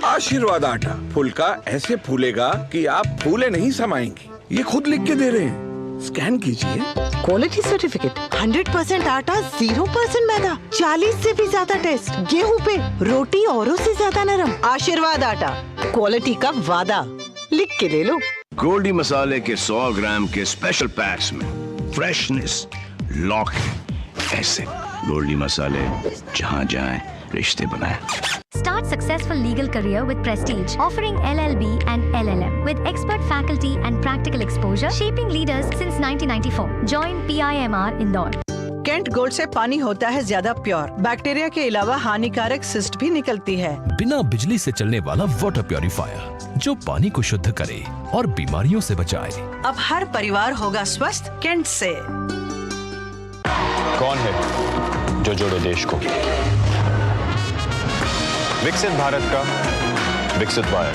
आशीर्वाद आटा फुलका ऐसे फूलेगा कि आप फूले नहीं समाएंगी। ये खुद लिख के दे रहे हैं, स्कैन कीजिए। क्वालिटी सर्टिफिकेट, 100% आटा, 0% मैदा, 40 से भी ज्यादा टेस्ट, गेहूं पे, रोटी औरों से ज्यादा नरम। आशीर्वाद आटा, क्वालिटी का वादा, लिख के ले लो। गोल्डी मसाले के 100 ग्राम के स्पेशल पैक्स में फ्रेशनेस लॉक है। ऐसे गोल्डी मसाले जहाँ जाएं रिश्ते बनाएं। Start successful legal career with Prestige, offering LLB and LLM with expert faculty and practical exposure, shaping leaders since 1994. Join PIMR Indore. Kent gold से पानी होता है ज्यादा प्योर। बैक्टीरिया के अलावा हानिकारक सिस्ट भी निकलती है। बिना बिजली से चलने वाला वाटर प्योरीफायर जो पानी को शुद्ध करे और बीमारियों से बचाए। अब हर परिवार होगा स्वस्थ कैंट से। कौन है जो जोड़े देश को? विकसित भारत का विकसित वायर।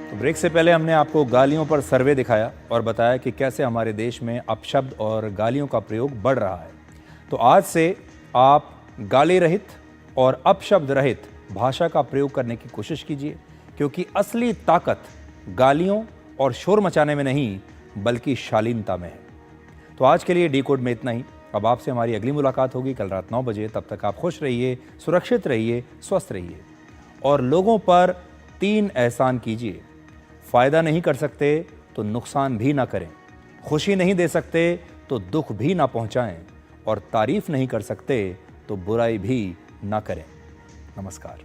तो ब्रेक से पहले हमने आपको गालियों पर सर्वे दिखाया और बताया कि कैसे हमारे देश में अपशब्द और गालियों का प्रयोग बढ़ रहा है। तो आज से आप गाली रहित और अपशब्द रहित भाषा का प्रयोग करने की कोशिश कीजिए, क्योंकि असली ताकत गालियों और शोर मचाने में नहीं बल्कि शालीनता में है। तो आज के लिए डिकोड में इतना ही। अब आपसे हमारी अगली मुलाकात होगी कल रात 9 बजे। तब तक आप खुश रहिए, सुरक्षित रहिए, स्वस्थ रहिए और लोगों पर 3 एहसान कीजिए। फ़ायदा नहीं कर सकते तो नुकसान भी ना करें, खुशी नहीं दे सकते तो दुख भी ना पहुंचाएं और तारीफ नहीं कर सकते तो बुराई भी ना करें। नमस्कार।